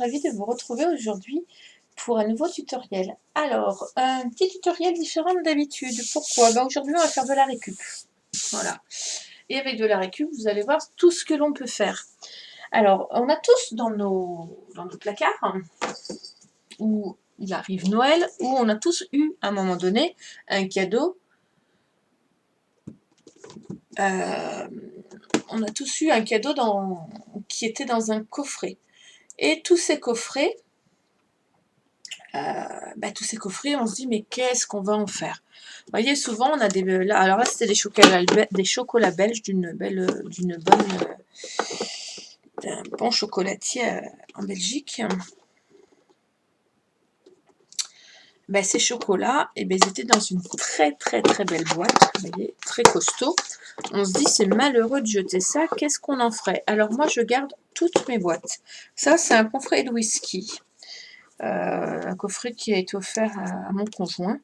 ravie de vous retrouver aujourd'hui pour un nouveau tutoriel. Alors, un petit tutoriel différent d'habitude. Pourquoi? Aujourd'hui, on va faire de la récup. Voilà. Et avec de la récup, vous allez voir tout ce que l'on peut faire. Alors, on a tous dans nos placards, où il arrive Noël, où on a tous eu, à un moment donné, un cadeau. On a tous eu un cadeau qui était dans un coffret. Et tous ces coffrets, on se dit, mais qu'est-ce qu'on va en faire? Vous voyez, souvent, on a des... Alors là, c'était des chocolats belges d'un bon chocolatier en Belgique. Ces chocolats, ils étaient dans une très très très belle boîte, vous voyez, très costaud. On se dit, c'est malheureux de jeter ça, qu'est-ce qu'on en ferait? Alors moi, je garde toutes mes boîtes. Ça, c'est un coffret de whisky. Un coffret qui a été offert à mon conjoint.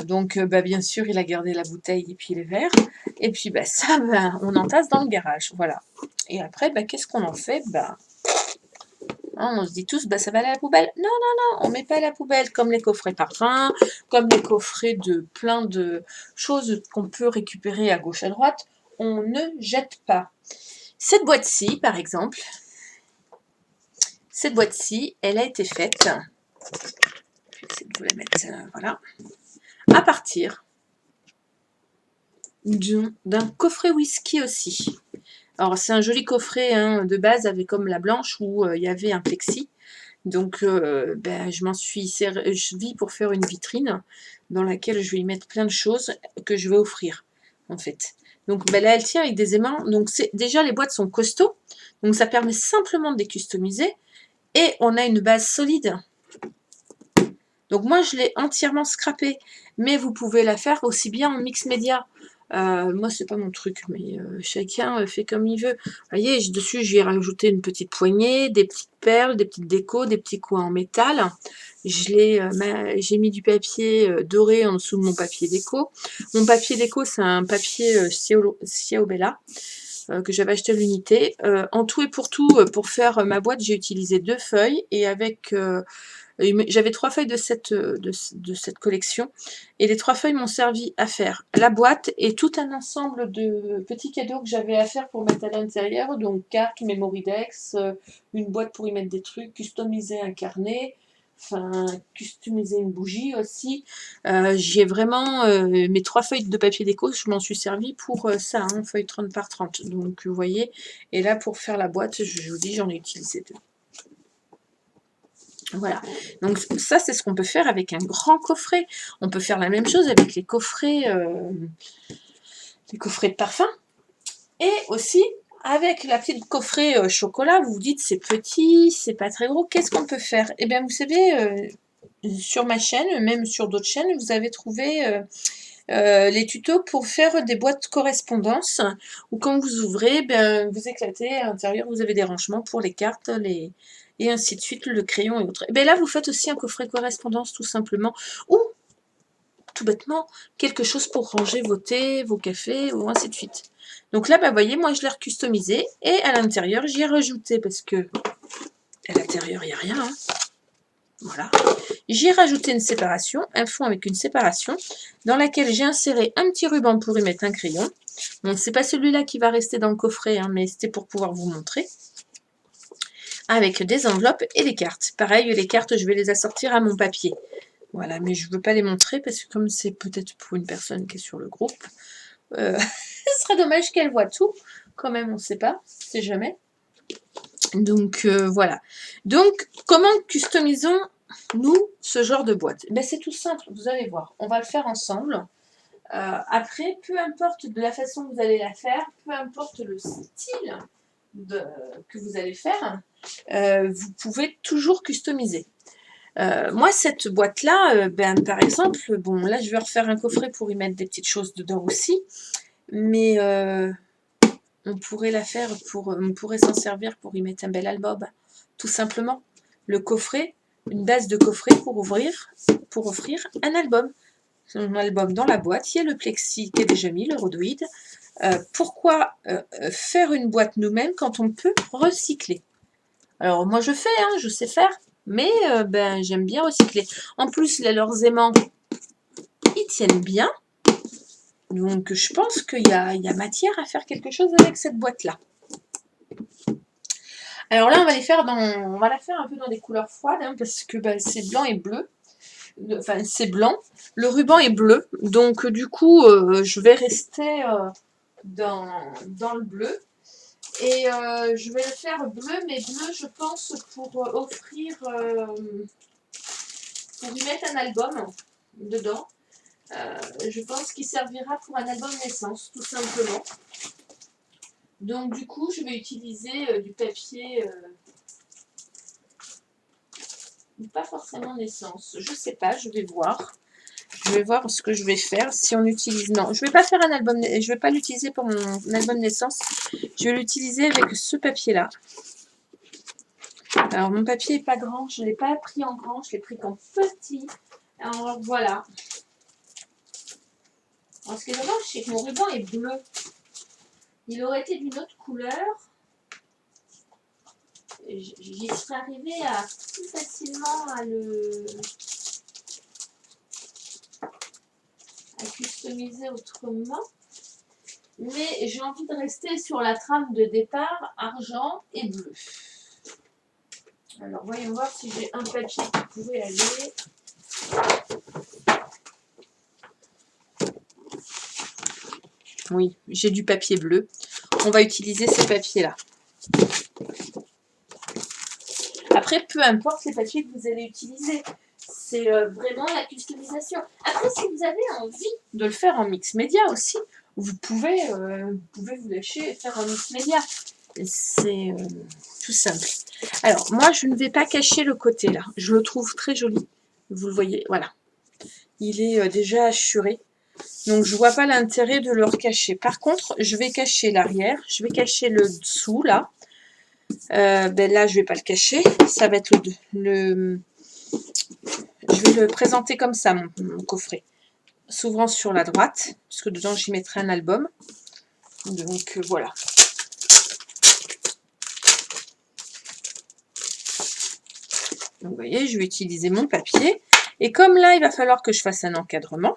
Donc, bien sûr, il a gardé la bouteille et puis les verres. Et puis, ça, on entasse dans le garage. Voilà. Et après, qu'est-ce qu'on en fait? On se dit tous, ça va aller à la poubelle. Non, non, non, on ne met pas à la poubelle, comme les coffrets parfums, comme les coffrets de plein de choses qu'on peut récupérer à gauche, à droite. On ne jette pas. Cette boîte-ci, par exemple, elle a été faite, je vais essayer de vous la mettre, voilà, à partir d'un coffret whisky aussi. Alors, c'est un joli coffret de base, avec comme la blanche, où il y avait un plexi. Donc, je m'en suis servi pour faire une vitrine dans laquelle je vais y mettre plein de choses que je vais offrir, en fait. Donc, là, elle tient avec des aimants. Donc, déjà, les boîtes sont costauds. Donc, ça permet simplement de les customiser. Et on a une base solide. Donc, moi, je l'ai entièrement scrappée. Mais vous pouvez la faire aussi bien en mix média. Moi, c'est pas mon truc, mais chacun fait comme il veut. Vous voyez, dessus, j'ai rajouté une petite poignée, des petites perles, des petites décos, des petits coins en métal. J'ai mis du papier doré en dessous de mon papier déco. Mon papier déco, c'est un papier Ciaobella que j'avais acheté à l'unité. En tout et pour tout, pour faire ma boîte, j'ai utilisé 2 feuilles et avec... j'avais 3 feuilles de cette collection et les 3 feuilles m'ont servi à faire la boîte et tout un ensemble de petits cadeaux que j'avais à faire pour mettre à l'intérieur, donc carte, Memoridex, une boîte pour y mettre des trucs, customiser un carnet, enfin customiser une bougie aussi. J'ai vraiment mes 3 feuilles de papier déco, je m'en suis servi pour ça, feuille 30 par 30, donc vous voyez. Et là, pour faire la boîte, je vous dis, j'en ai utilisé 2. Voilà, donc ça, c'est ce qu'on peut faire avec un grand coffret. On peut faire la même chose avec les coffrets de parfum. Et aussi, avec la petite coffret chocolat, vous vous dites, c'est petit, c'est pas très gros, qu'est-ce qu'on peut faire? Eh bien, vous savez, sur ma chaîne, même sur d'autres chaînes, vous avez trouvé les tutos pour faire des boîtes correspondance, où quand vous ouvrez, vous éclatez, à l'intérieur, vous avez des rangements pour les cartes, et ainsi de suite, le crayon et autres. Et là, vous faites aussi un coffret correspondance, tout simplement, ou, tout bêtement, quelque chose pour ranger vos thés, vos cafés, ou ainsi de suite. Donc là, vous voyez, moi, je l'ai recustomisé, et à l'intérieur, j'y ai rajouté, parce que à l'intérieur, il n'y a rien, voilà. J'ai rajouté une séparation, un fond avec une séparation, dans laquelle j'ai inséré un petit ruban pour y mettre un crayon. Donc, c'est pas celui-là qui va rester dans le coffret, mais c'était pour pouvoir vous montrer. Avec des enveloppes et des cartes. Pareil, les cartes, je vais les assortir à mon papier. Voilà, mais je ne veux pas les montrer parce que comme c'est peut-être pour une personne qui est sur le groupe, ce serait dommage qu'elle voit tout. Quand même, on ne sait pas, c'est jamais. Donc, voilà. Donc, comment customisons-nous ce genre de boîte? C'est tout simple, vous allez voir. On va le faire ensemble. Après, peu importe de la façon que vous allez la faire, peu importe le style que vous allez faire, vous pouvez toujours customiser. Moi, cette boîte-là, par exemple, bon, là, je vais refaire un coffret pour y mettre des petites choses dedans aussi, mais on pourrait la faire on pourrait s'en servir pour y mettre un bel album, tout simplement. Le coffret, une base de coffret pour offrir un album. Un album dans la boîte, il y a le plexi qui est déjà mis, le rhodoïde. Pourquoi faire une boîte nous-mêmes quand on peut recycler? Alors moi je fais, hein, je sais faire, mais ben, j'aime bien recycler. En plus, leurs aimants, ils tiennent bien. Donc je pense qu'il y a matière à faire quelque chose avec cette boîte-là. Alors là, on va la faire un peu dans des couleurs froides, hein, parce que ben, c'est blanc et bleu. Enfin, c'est blanc. Le ruban est bleu. Donc du coup, je vais rester dans le bleu. Et je vais le faire bleu, mais bleu, je pense, pour offrir, pour y mettre un album dedans. Je pense qu'il servira pour un album naissance, tout simplement. Donc du coup, je vais utiliser du papier, pas forcément naissance. Je sais pas, je vais voir. Je vais voir ce que je vais faire. Si on utilise... Non, je vais pas faire un album... Je vais pas l'utiliser pour mon album naissance. Je vais l'utiliser avec ce papier-là. Alors, mon papier est pas grand. Je ne l'ai pas pris en grand. Je l'ai pris en petit. Alors, voilà. Alors, ce qui est dommage, c'est que mon ruban est bleu. Il aurait été d'une autre couleur. J'y serais arrivée à plus facilement à customiser autrement. Mais j'ai envie de rester sur la trame de départ argent et bleu. Alors, voyons voir si j'ai un papier qui pourrait aller. Oui, j'ai du papier bleu. On va utiliser ces papiers-là. Après, peu importe les papiers que vous allez utiliser. C'est vraiment la customisation. Après, si vous avez envie de le faire en mix média aussi, vous pouvez vous lâcher et faire un mix média. C'est tout simple. Alors, moi, je ne vais pas cacher le côté là. Je le trouve très joli. Vous le voyez, voilà. Il est déjà assuré. Donc, je vois pas l'intérêt de le recacher. Par contre, je vais cacher l'arrière. Je vais cacher le dessous, là. Ben là, je vais pas le cacher. Ça va être je vais le présenter comme ça, mon coffret. S'ouvrant sur la droite, puisque dedans, j'y mettrai un album. Donc, voilà. Donc, vous voyez, je vais utiliser mon papier. Et comme là, il va falloir que je fasse un encadrement,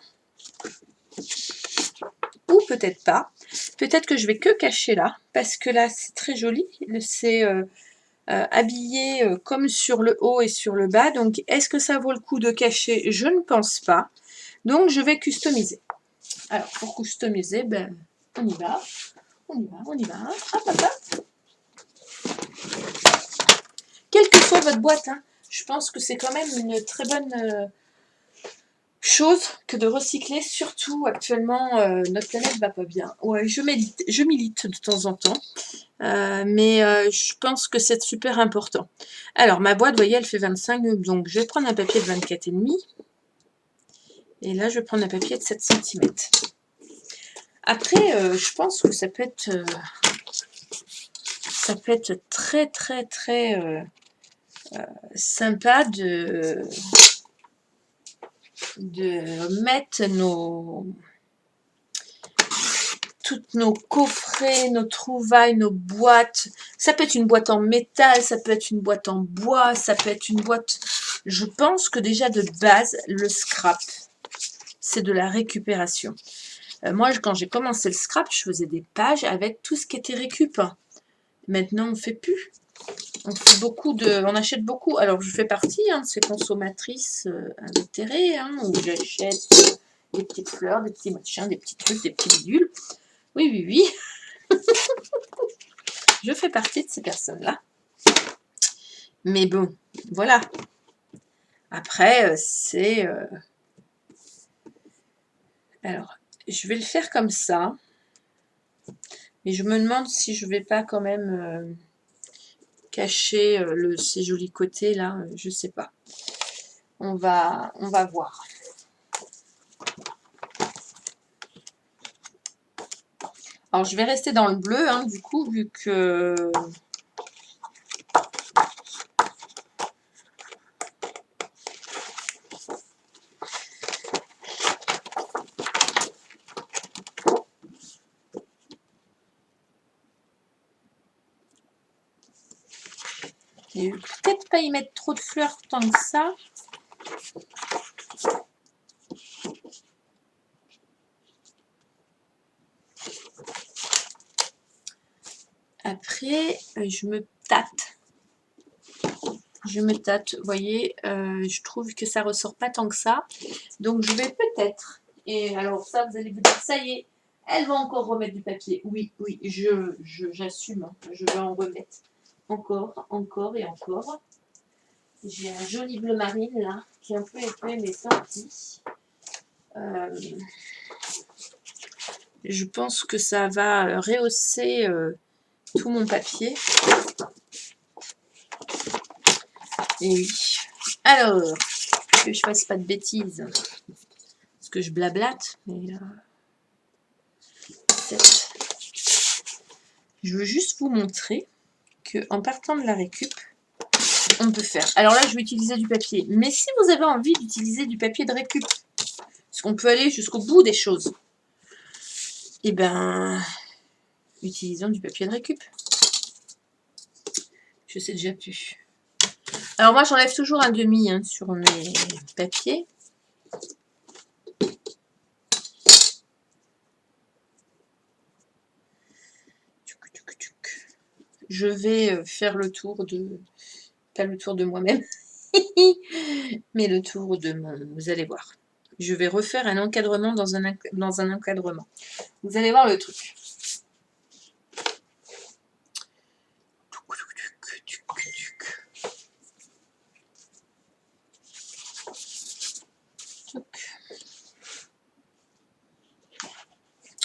ou peut-être pas, peut-être que je vais que cacher là, parce que là, c'est très joli. C'est habillé comme sur le haut et sur le bas. Donc, est-ce que ça vaut le coup de cacher? Je ne pense pas. Donc, je vais customiser. Alors, pour customiser, ben, on y va. On y va, on y va. Hop, hop, hop. Quelle que soit votre boîte, hein, je pense que c'est quand même une très bonne chose que de recycler. Surtout, actuellement, notre planète va pas bien. Ouais, je milite de temps en temps. Mais je pense que c'est super important. Alors, ma boîte, vous voyez, elle fait 25, donc je vais prendre un papier de 24,5. Et là, je vais prendre un papier de 7 cm. Après, je pense que ça peut être très, très, très sympa de mettre toutes nos coffrets, nos trouvailles, nos boîtes. Ça peut être une boîte en métal, ça peut être une boîte en bois, ça peut être une boîte... Je pense que déjà de base, le scrap, c'est de la récupération. Moi, quand j'ai commencé le scrap, je faisais des pages avec tout ce qui était récup. Maintenant, on ne fait plus. On achète beaucoup. Alors, je fais partie de ces consommatrices invétérées, où j'achète des petites fleurs, des petits machins, des petits trucs, des petits bidules. Oui, oui, oui. Je fais partie de ces personnes-là. Mais bon, voilà. Après, c'est... Alors, je vais le faire comme ça. Mais je me demande si je vais pas quand même cacher ces jolis côtés là. Je sais pas. On va voir. Alors, je vais rester dans le bleu, du coup, vu que... Et peut-être pas y mettre trop de fleurs tant que ça. Après, je me tâte. Vous voyez, je trouve que ça ressort pas tant que ça. Donc je vais peut-être, et alors ça vous allez vous dire, ça y est, elle va encore remettre du papier. Oui, oui, j'assume, hein. Je vais en remettre encore, encore et encore. J'ai un joli bleu marine là, qui est un peu épais mais senti. Je pense que ça va rehausser tout mon papier. Et oui. Alors, que je fasse pas de bêtises, parce que je blablate, mais je veux juste vous montrer que en partant de la récup, on peut faire. Alors là, je vais utiliser du papier. Mais si vous avez envie d'utiliser du papier de récup, parce qu'on peut aller jusqu'au bout des choses, et ben, utilisons du papier de récup. Je sais déjà plus. Alors moi, j'enlève toujours un demi sur mes papiers. Je vais faire le tour de... Pas le tour de moi-même, mais le tour de mon... Vous allez voir. Je vais refaire un encadrement dans un encadrement. Vous allez voir le truc.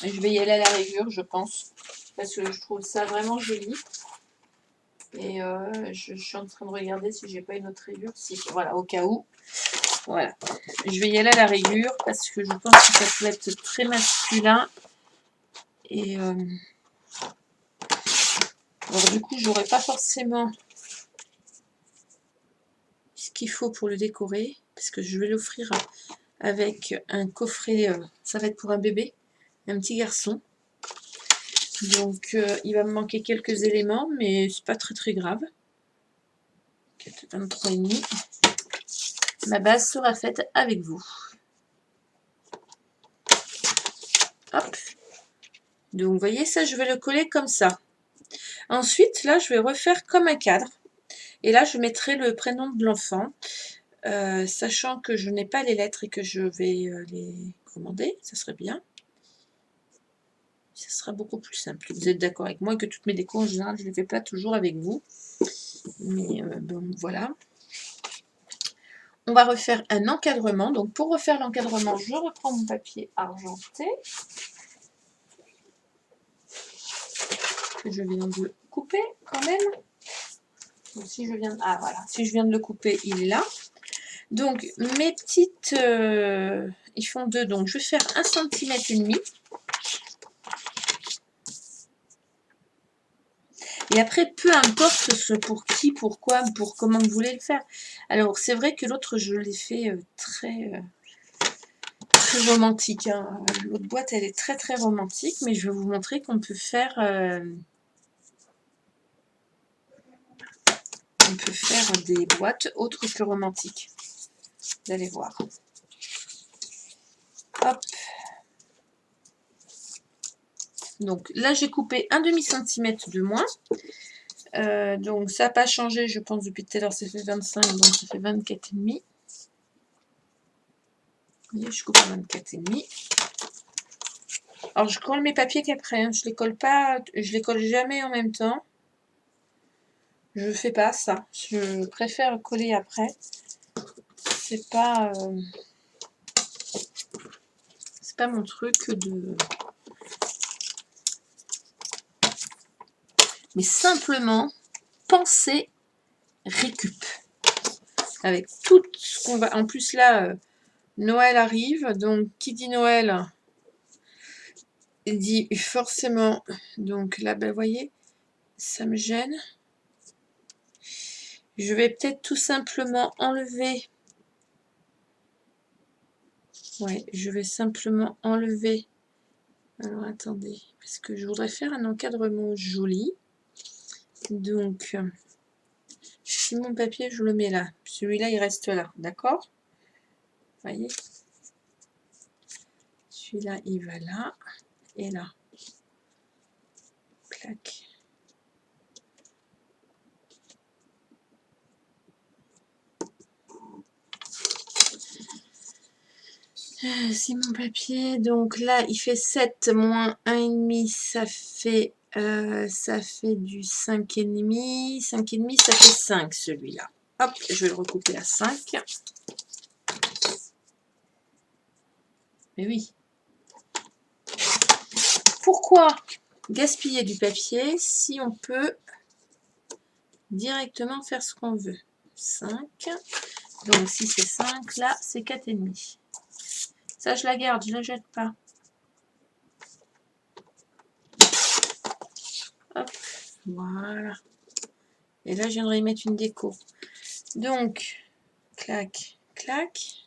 Et je vais y aller à la rayure, je pense, parce que je trouve ça vraiment joli. Et je suis en train de regarder si j'ai pas une autre rayure. Si, voilà, au cas où. Voilà. Je vais y aller à la rayure parce que je pense que ça peut être très masculin. Et alors du coup, j'aurai pas forcément ce qu'il faut pour le décorer, parce que je vais l'offrir avec un coffret. Ça va être pour un bébé, un petit garçon. Donc il va me manquer quelques éléments, mais c'est pas très très grave. 23,5. Ma base sera faite avec vous. Hop. Donc vous voyez ça, je vais le coller comme ça. Ensuite, là, je vais refaire comme un cadre. Et là, je mettrai le prénom de l'enfant, sachant que je n'ai pas les lettres et que je vais les commander. Ça serait bien. Ça sera beaucoup plus simple. Vous êtes d'accord avec moi que toutes mes décos, en général, je ne les fais pas toujours avec vous. Mais bon, voilà. On va refaire un encadrement. Donc, pour refaire l'encadrement, je reprends mon papier argenté. Que je viens de couper quand même. Donc, si je viens... Ah, voilà. Si je viens de le couper, il est là. Donc, mes petites... ils font 2, donc je vais faire 1,5 cm. Et après, peu importe ce pour qui, pourquoi, pour comment vous voulez le faire. Alors, c'est vrai que l'autre, je l'ai fait très romantique. Hein. L'autre boîte, elle est très très romantique, mais je vais vous montrer qu'on peut faire... on peut faire des boîtes autres que romantiques. Vous allez voir. Hop. Donc là, j'ai coupé 1,5 cm de moins. Donc ça n'a pas changé, je pense, depuis tout à l'heure, ça fait 25, donc ça fait 24,5. Vous voyez, je coupe à 24,5. Alors je colle mes papiers qu'après, hein. Je les colle pas, je les colle jamais en même temps. Je fais pas ça. Je préfère coller après. C'est pas mon truc de... Mais simplement, penser récup. Avec tout ce qu'on va... En plus là, Noël arrive, donc qui dit Noël dit forcément... Donc là, ben, vous voyez, ça me gêne. Je vais peut-être tout simplement enlever... Ouais, je vais simplement enlever... Alors attendez, parce que je voudrais faire un encadrement joli. Donc, Si mon papier, je le mets là. Celui-là, il reste là. D'accord? Vous voyez? Celui-là, il va là. Et là. Clac. Si mon papier, donc là, il fait 7 moins 1,5, ça fait du 5,5. 5,5, ça fait 5, celui-là. Hop, je vais le recouper à 5. Mais oui. Pourquoi gaspiller du papier si on peut directement faire ce qu'on veut? 5. Donc si c'est 5, là, c'est 4,5. Ça, je la garde, je ne la jette pas. Hop, voilà. Et là, je viendrai y mettre une déco. Donc, clac, clac.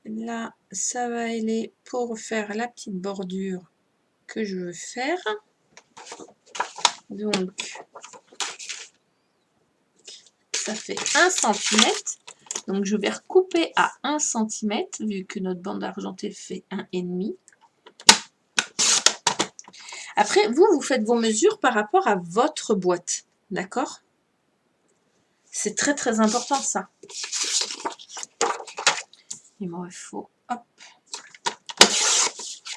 Là, ça va aller pour faire la petite bordure que je veux faire. Donc, ça fait 1 cm. Donc, je vais recouper à 1 cm, vu que notre bande argentée fait 1,5. Après, vous faites vos mesures par rapport à votre boîte. D'accord? C'est très, très important, ça. Il me faut, hop.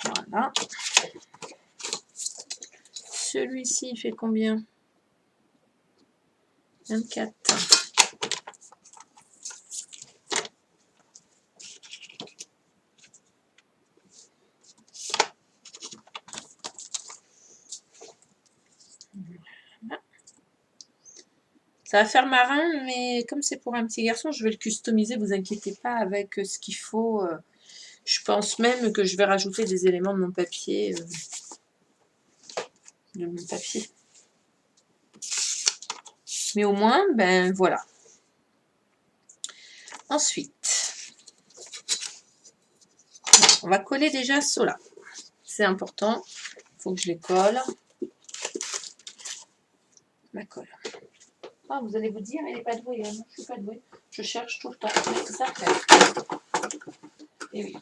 Voilà. Celui-ci, il fait combien? 24. Voilà. Ça va faire marin, mais comme c'est pour un petit garçon, je vais le customiser, vous inquiétez pas, avec ce qu'il faut. Je pense même que je vais rajouter des éléments de mon papier. Mais au moins, ben voilà. Ensuite, on va coller déjà cela. C'est important. Il faut que je les colle. La colle. Ah, vous allez vous dire, elle n'est pas douée. Hein. Je ne suis pas douée. Je cherche tout le temps. Mais ça fait. Et oui.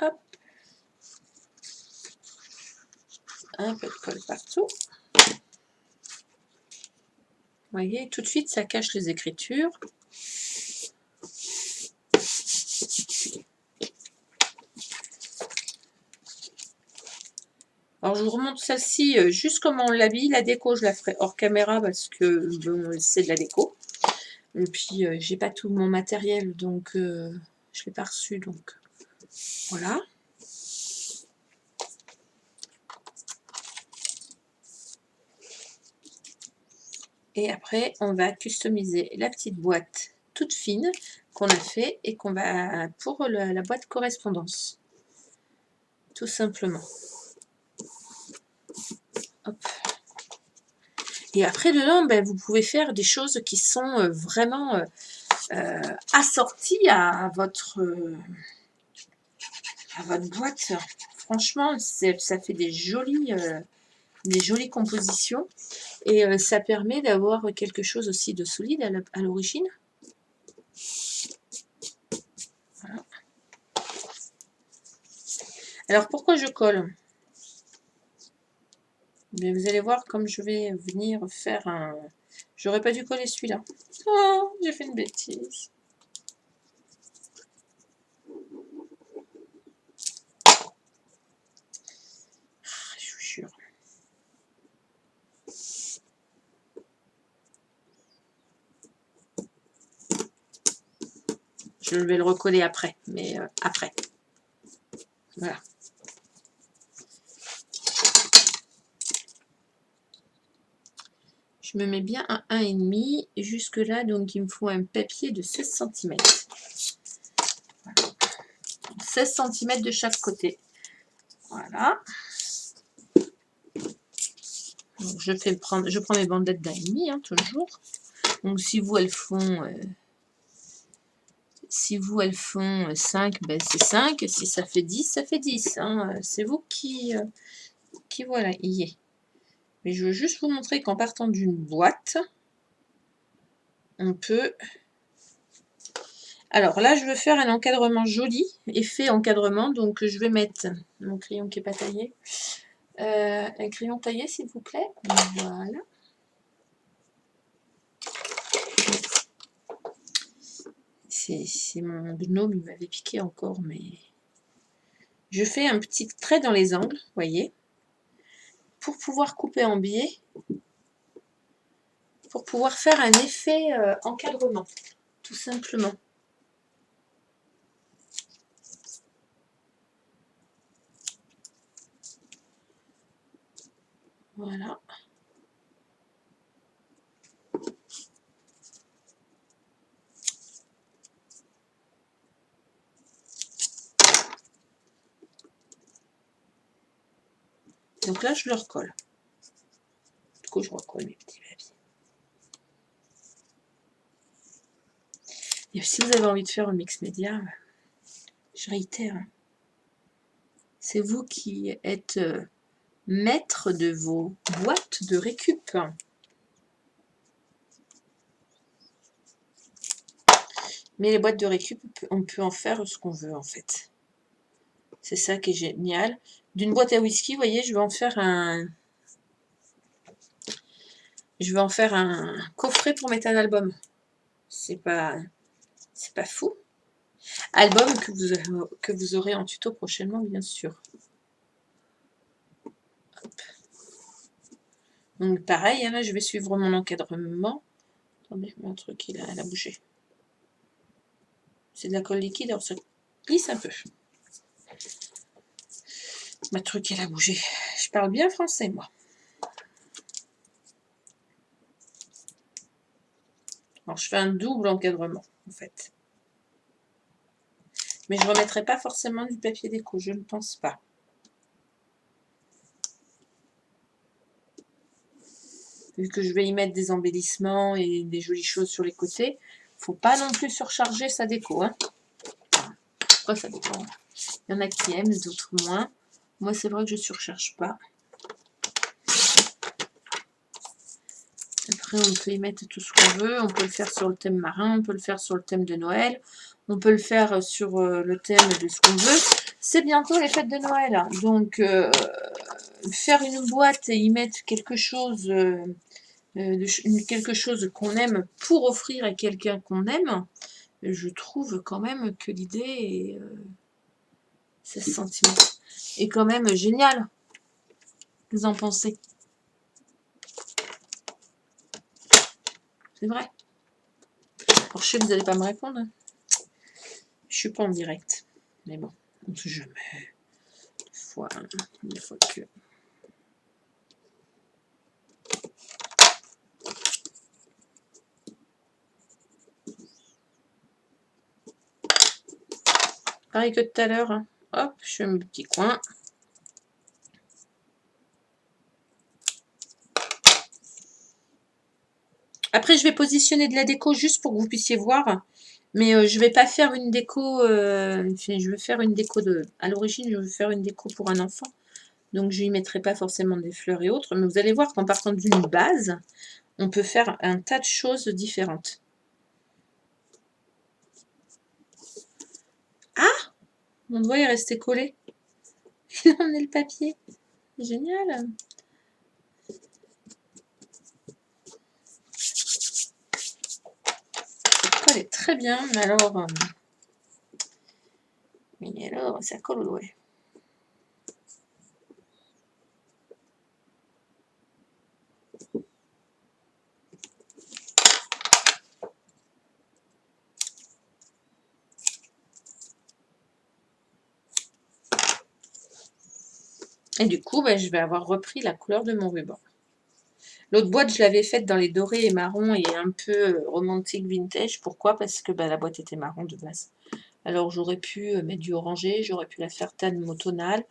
Hop. Un peu de colle partout. Vous voyez, tout de suite, ça cache les écritures. Alors, je vous remonte celle-ci juste comme on l'habille. La déco, je la ferai hors caméra parce que bon, c'est de la déco. Et puis, j'ai pas tout mon matériel, donc je l'ai pas reçu. Donc, voilà. Et après, on va customiser la petite boîte toute fine qu'on a fait et qu'on va pour la boîte correspondance. Tout simplement. Hop. Et après, dedans, ben, vous pouvez faire des choses qui sont vraiment assorties à votre boîte. Franchement, ça fait des jolies compositions. Et ça permet d'avoir quelque chose aussi de solide à l'origine. Voilà. Alors, pourquoi je colle? Mais vous allez voir comme je vais venir faire un... J'aurais pas dû coller celui-là. Oh, j'ai fait une bêtise. Je vous jure. Je vais le recoller après, mais après. Voilà. Je me mets bien à 1,5 jusque là, donc il me faut un papier de 16 cm. Voilà. 16 cm de chaque côté. Voilà. Donc je prends mes bandelettes d'1,5, hein, toujours. Donc si vous, elles font Si vous, elles font 5, ben c'est 5. Si ça fait 10, ça fait 10. Hein. C'est vous qui voilà, y est. Mais je veux juste vous montrer qu'en partant d'une boîte, on peut... Alors là, je veux faire un encadrement joli, effet encadrement. Donc je vais mettre mon crayon qui n'est pas taillé. Un crayon taillé, s'il vous plaît. Voilà. C'est mon gnome, il m'avait piqué encore, mais... Je fais un petit trait dans les angles, voyez, pour pouvoir couper en biais, pour pouvoir faire un effet encadrement, tout simplement. Voilà. Donc là, je le recolle. Du coup, je recolle mes petits papiers. Et si vous avez envie de faire un mix média, je réitère, c'est vous qui êtes maître de vos boîtes de récup. Mais les boîtes de récup, on peut en faire ce qu'on veut en fait. C'est ça qui est génial. D'une boîte à whisky, vous voyez, je vais en faire un coffret pour mettre un album. C'est pas fou. Album que vous aurez en tuto prochainement, bien sûr. Hop. Donc pareil, hein, là je vais suivre mon encadrement. Attendez, mon truc il a bougé. C'est de la colle liquide, alors ça glisse un peu. Ma truc elle a bougé. Je parle bien français moi. Alors je fais un double encadrement en fait. Mais je ne remettrai pas forcément du papier déco, je ne pense pas. Vu que je vais y mettre des embellissements et des jolies choses sur les côtés, faut pas non plus surcharger sa déco. Hein. Après, ça dépend. Il y en a qui aiment, d'autres moins. Moi, c'est vrai que je ne surcharge pas. Après, on peut y mettre tout ce qu'on veut. On peut le faire sur le thème marin, on peut le faire sur le thème de Noël. On peut le faire sur le thème de ce qu'on veut. C'est bientôt les fêtes de Noël. Donc, faire une boîte et y mettre quelque chose... quelque chose qu'on aime pour offrir à quelqu'un qu'on aime, je trouve quand même que l'idée ce sentiment est quand même génial. Vous en pensez? C'est vrai. Alors je sais que vous n'allez pas me répondre. Hein. Je suis pas en direct. Mais bon, on ne sait jamais. Une fois que... Pareil que tout à l'heure. Hein. Hop, je fais un petit coin. Après, je vais positionner de la déco juste pour que vous puissiez voir. Mais je vais pas faire une déco... je vais faire une déco de... À l'origine, je vais faire une déco pour un enfant. Donc, je n'y mettrai pas forcément des fleurs et autres. Mais vous allez voir qu'en partant d'une base, on peut faire un tas de choses différentes. Ah! Mon doigt est resté collé. Il a emmené le papier. Génial. Ça colle très bien, mais alors... mais alors, ça colle au doigt. Et du coup, je vais avoir repris la couleur de mon ruban. L'autre boîte, je l'avais faite dans les dorés et marrons et un peu romantique vintage. Pourquoi? Parce que la boîte était marron de base. Alors j'aurais pu mettre du orangé, j'aurais pu la faire tan motonale,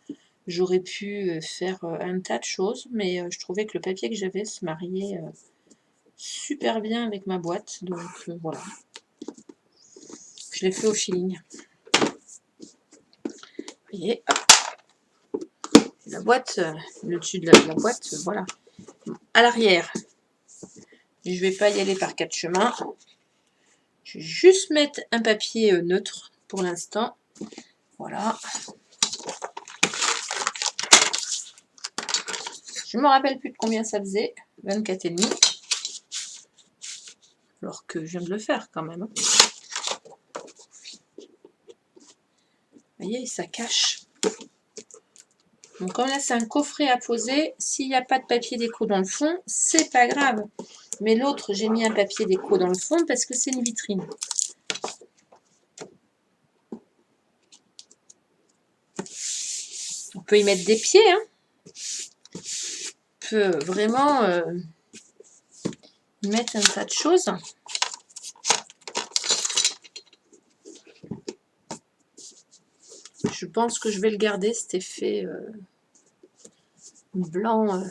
j'aurais pu faire un tas de choses, mais je trouvais que le papier que j'avais se mariait super bien avec ma boîte. Donc voilà. Je l'ai fait au feeling. Vous voyez, hop. La boîte, le dessus de la boîte, voilà. À l'arrière, je vais pas y aller par 4 chemins. Je vais juste mettre un papier neutre pour l'instant. Voilà. Je me rappelle plus de combien ça faisait. 24,5. Alors que je viens de le faire quand même. Vous voyez, ça cache. Donc comme là c'est un coffret à poser, s'il n'y a pas de papier déco dans le fond, c'est pas grave. Mais l'autre, j'ai mis un papier déco dans le fond parce que c'est une vitrine. On peut y mettre des pieds, hein. On peut vraiment y mettre un tas de choses. Je pense que je vais le garder, cet effet blanc.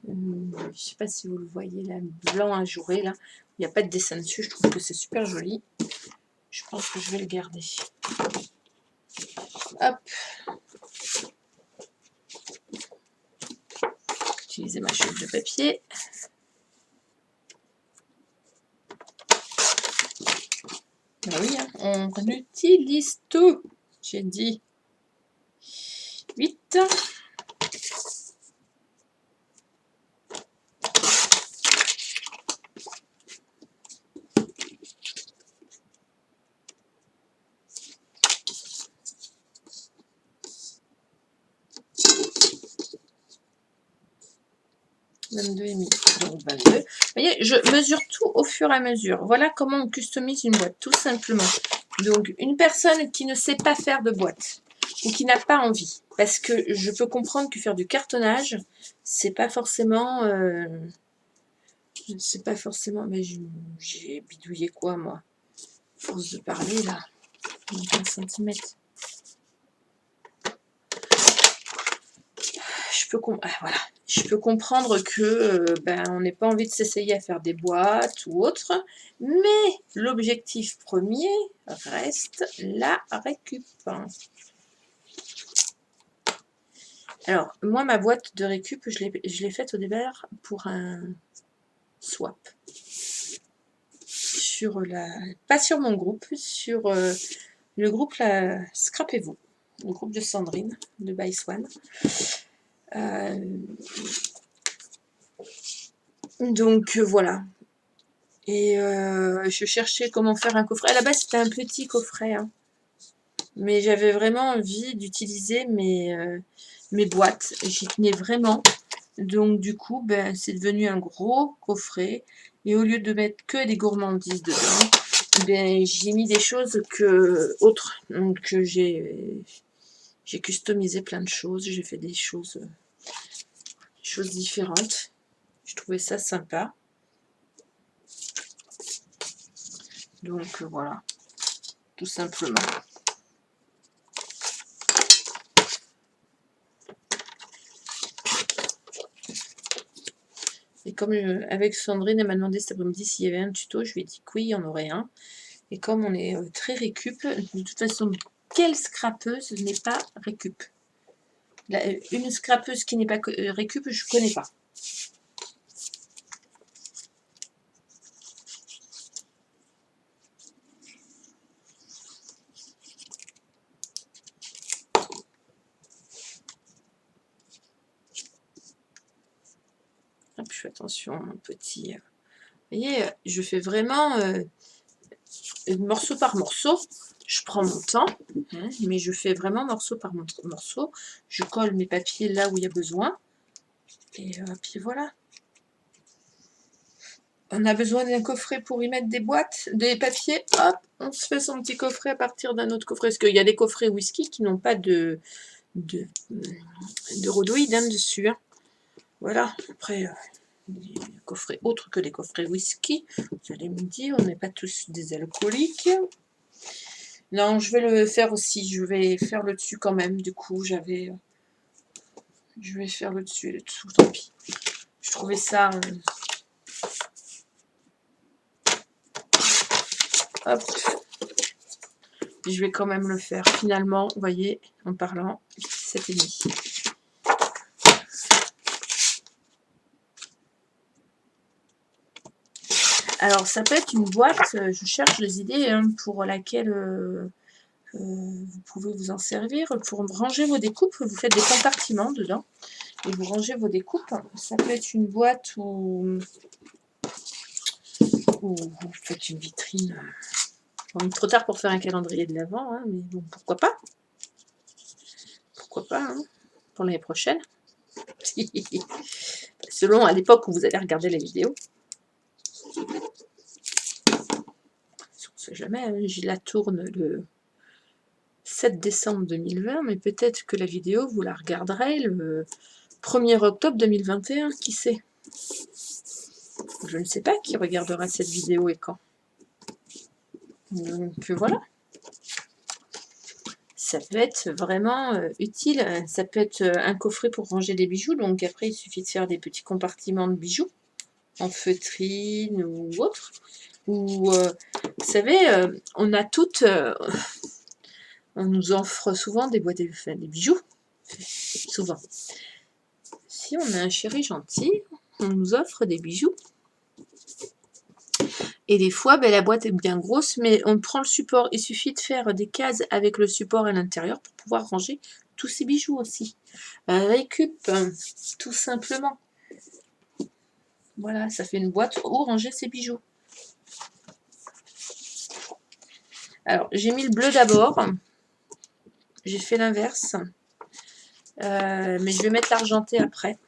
Je ne sais pas si vous le voyez là, blanc ajouré là. Il n'y a pas de dessin dessus, je trouve que c'est super joli. Je pense que je vais le garder. Hop. Utiliser ma chute de papier. Ah oui, hein, on utilise tout. J'ai dit 8. Donc 22. Vous voyez, je mesure tout au fur et à mesure. Voilà comment on customise une boîte, tout simplement. Donc, une personne qui ne sait pas faire de boîte ou qui n'a pas envie, parce que je peux comprendre que faire du cartonnage, c'est pas forcément... c'est pas forcément... Mais j'ai bidouillé quoi, moi? Force de parler, là. 20 cm. Voilà. Je peux comprendre que on n'ait pas envie de s'essayer à faire des boîtes ou autre, mais l'objectif premier reste la récup. Alors, moi, ma boîte de récup, je l'ai faite au départ pour un swap. Pas sur mon groupe, sur le groupe Scrapez-vous, le groupe de Sandrine, de By Swan. Donc voilà. Et je cherchais comment faire un coffret. À la base, c'était un petit coffret. Hein. Mais j'avais vraiment envie d'utiliser mes boîtes. J'y tenais vraiment. Donc du coup, c'est devenu un gros coffret. Et au lieu de mettre que des gourmandises dedans, j'ai mis des choses autres. Donc j'ai customisé plein de choses. J'ai fait des choses différentes. Je trouvais ça sympa. Donc voilà, tout simplement. Et comme avec Sandrine, elle m'a demandé cet après-midi s'il y avait un tuto, je lui ai dit que oui, il y en aurait un. Et comme on est très récup, de toute façon, quelle scrapeuse n'est pas récup? Une scrapeuse qui n'est pas récup, je ne connais pas. Hop, je fais attention à mon petit... Vous voyez, je fais vraiment morceau par morceau. Je prends mon temps, hein, mais je fais vraiment morceau par morceau. Je colle mes papiers là où il y a besoin. Et puis voilà. On a besoin d'un coffret pour y mettre des boîtes, des papiers. Hop, on se fait son petit coffret à partir d'un autre coffret. Parce qu'il y a des coffrets whisky qui n'ont pas de rhodoïdes dessus. Hein. Voilà. Après, des coffrets autres que les coffrets whisky. Vous allez me dire, on n'est pas tous des alcooliques. Non, je vais le faire aussi. Je vais faire le dessus quand même. Du coup, je vais faire le dessus et le dessous. Tant pis. Je trouvais ça... Hop. je vais quand même le faire. Finalement, vous voyez, en parlant, 7,5. Alors, ça peut être une boîte, je cherche des idées hein, pour laquelle vous pouvez vous en servir. Pour ranger vos découpes, vous faites des compartiments dedans et vous rangez vos découpes. Ça peut être une boîte où vous faites une vitrine. Bon, trop tard pour faire un calendrier de l'Avent, hein, mais bon, pourquoi pas? Pourquoi pas, hein, pour l'année prochaine. Selon à l'époque où vous allez regarder la vidéo. On ne sait jamais, hein, je la tourne le 7 décembre 2020, mais peut-être que la vidéo, vous la regarderez le 1er octobre 2021, qui sait? Je ne sais pas qui regardera cette vidéo et quand. Donc voilà. Ça peut être vraiment utile. Ça peut être un coffret pour ranger des bijoux. Donc après, il suffit de faire des petits compartiments de bijoux en feutrine ou autre. Ou, vous savez, on a toutes... on nous offre souvent des boîtes des bijoux. Souvent. Si on a un chéri gentil, on nous offre des bijoux. Et des fois, ben, la boîte est bien grosse, mais on prend le support. Il suffit de faire des cases avec le support à l'intérieur pour pouvoir ranger tous ces bijoux aussi. Récup, tout simplement. Voilà, ça fait une boîte où ranger ses bijoux. Alors, j'ai mis le bleu d'abord. J'ai fait l'inverse. Mais je vais mettre l'argenté après.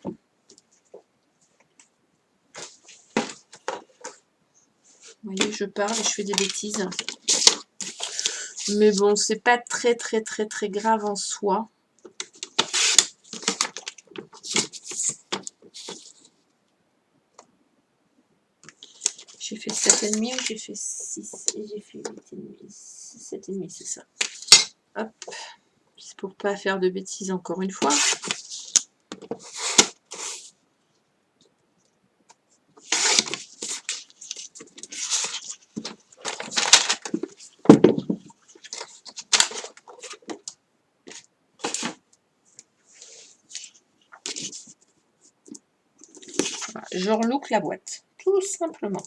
Vous voyez, je parle et je fais des bêtises. Mais bon, c'est pas très grave en soi. J'ai fait 7,5 ou j'ai fait 6 et j'ai fait 8,5. 7,5, c'est ça. Hop. C'est pour pas faire de bêtises encore une fois. Voilà, je relook la boîte, tout simplement.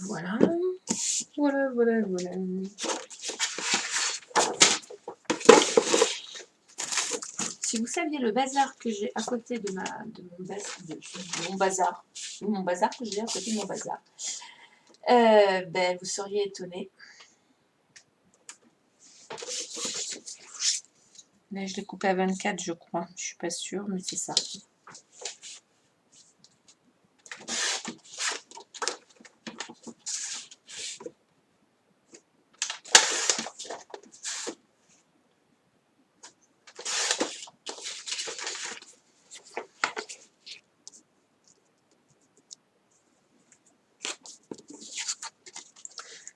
Voilà. Voilà. Si vous saviez le bazar que j'ai à côté de mon bazar que j'ai à côté de mon bazar, ben vous seriez étonné. Là, je l'ai coupé à 24, je crois. Je suis pas sûre, mais c'est ça.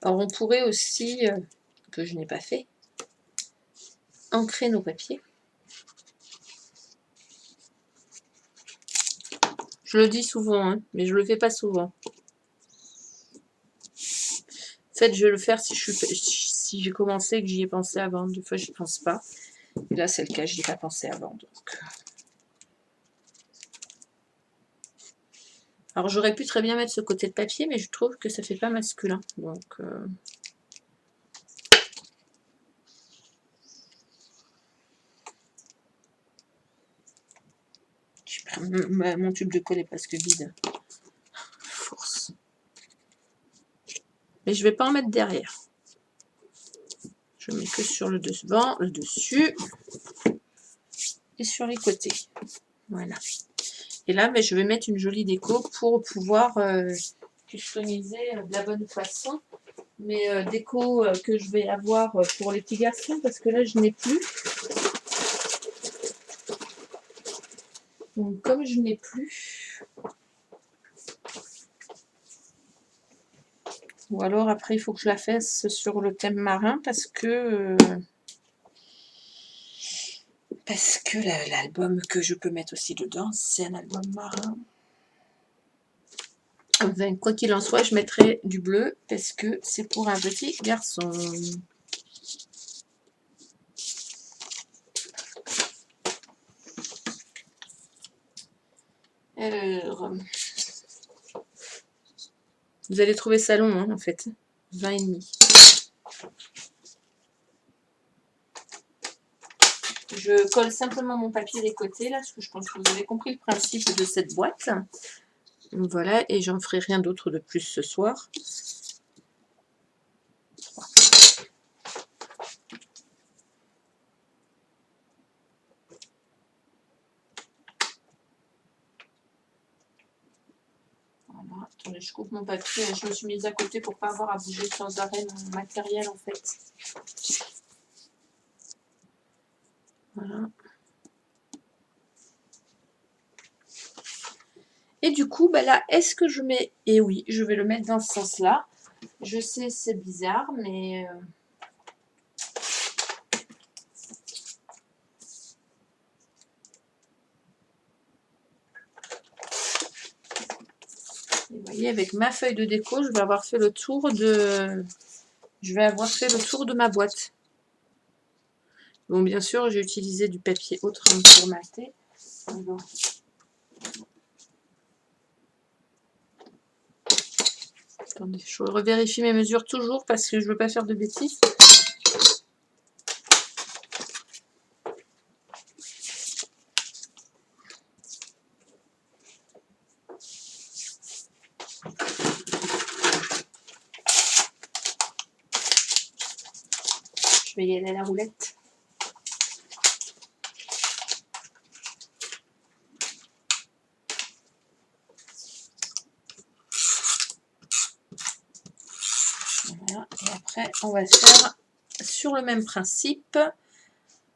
Alors, on pourrait aussi, que je n'ai pas fait, ancrer nos papiers. Je le dis souvent, hein, mais je le fais pas souvent. En fait, je vais le faire si j'ai commencé et que j'y ai pensé avant. Des fois, j'y pense pas. Et là, c'est le cas, je n'y ai pas pensé avant. Donc. Alors, j'aurais pu très bien mettre ce côté de papier, mais je trouve que ça fait pas masculin. Donc, mon tube de colle est presque vide. Force. Mais je vais pas en mettre derrière. Je mets que sur le devant, le dessus et sur les côtés. Voilà. Et là, je vais mettre une jolie déco pour pouvoir customiser de la bonne façon. Mais déco que je vais avoir pour les petits garçons, parce que là, je n'ai plus. Donc, comme je n'ai plus... Ou alors, après, il faut que je la fasse sur le thème marin, parce que l'album que je peux mettre aussi dedans, c'est un album marin. Enfin, quoi qu'il en soit, je mettrai du bleu parce que c'est pour un petit garçon. Alors, vous allez trouver ça long, hein, en fait. 20,5. Je colle simplement mon papier des côtés, là, parce que je pense que vous avez compris le principe de cette boîte. Voilà, et j'en ferai rien d'autre de plus ce soir. Voilà, attendez, je coupe mon papier, je me suis mise à côté pour pas avoir à bouger sans arrêt mon matériel, en fait. Voilà. Et du coup, bah là, est-ce que je mets... Et oui, je vais le mettre dans ce sens-là. Je sais, c'est bizarre, mais... Vous voyez, avec ma feuille de déco, je vais avoir fait le tour de... Je vais avoir fait le tour de ma boîte. Bon, bien sûr, j'ai utilisé du papier autrement formaté. Alors... Attendez, je revérifie mes mesures toujours parce que je ne veux pas faire de bêtises. Je vais y aller à la roulette. Voilà. Et après, on va faire sur le même principe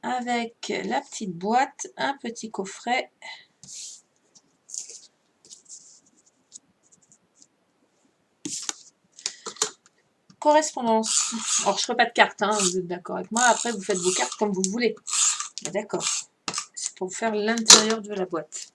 avec la petite boîte, un petit coffret. Correspondance. Alors, je ne ferai pas de cartes, hein, vous êtes d'accord avec moi. Après, vous faites vos cartes comme vous voulez. D'accord. C'est pour faire l'intérieur de la boîte.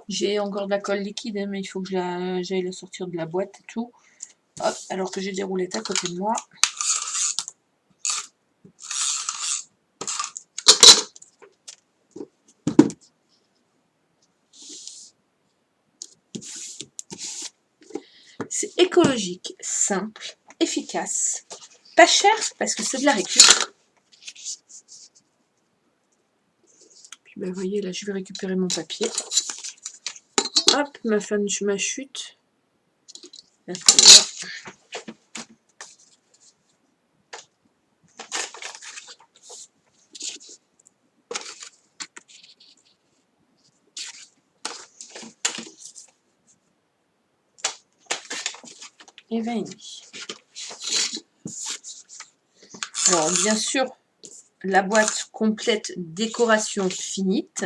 J'ai encore de la colle liquide, hein, mais il faut que j'aille la sortir de la boîte et tout. Hop, alors que j'ai des roulettes à côté de moi. C'est écologique, simple, efficace, pas cher parce que c'est de la récup. Puis ben, vous voyez, là je vais récupérer mon papier. Hop, ma chute. Là, et 20,5. Alors bien sûr, la boîte complète décoration finite,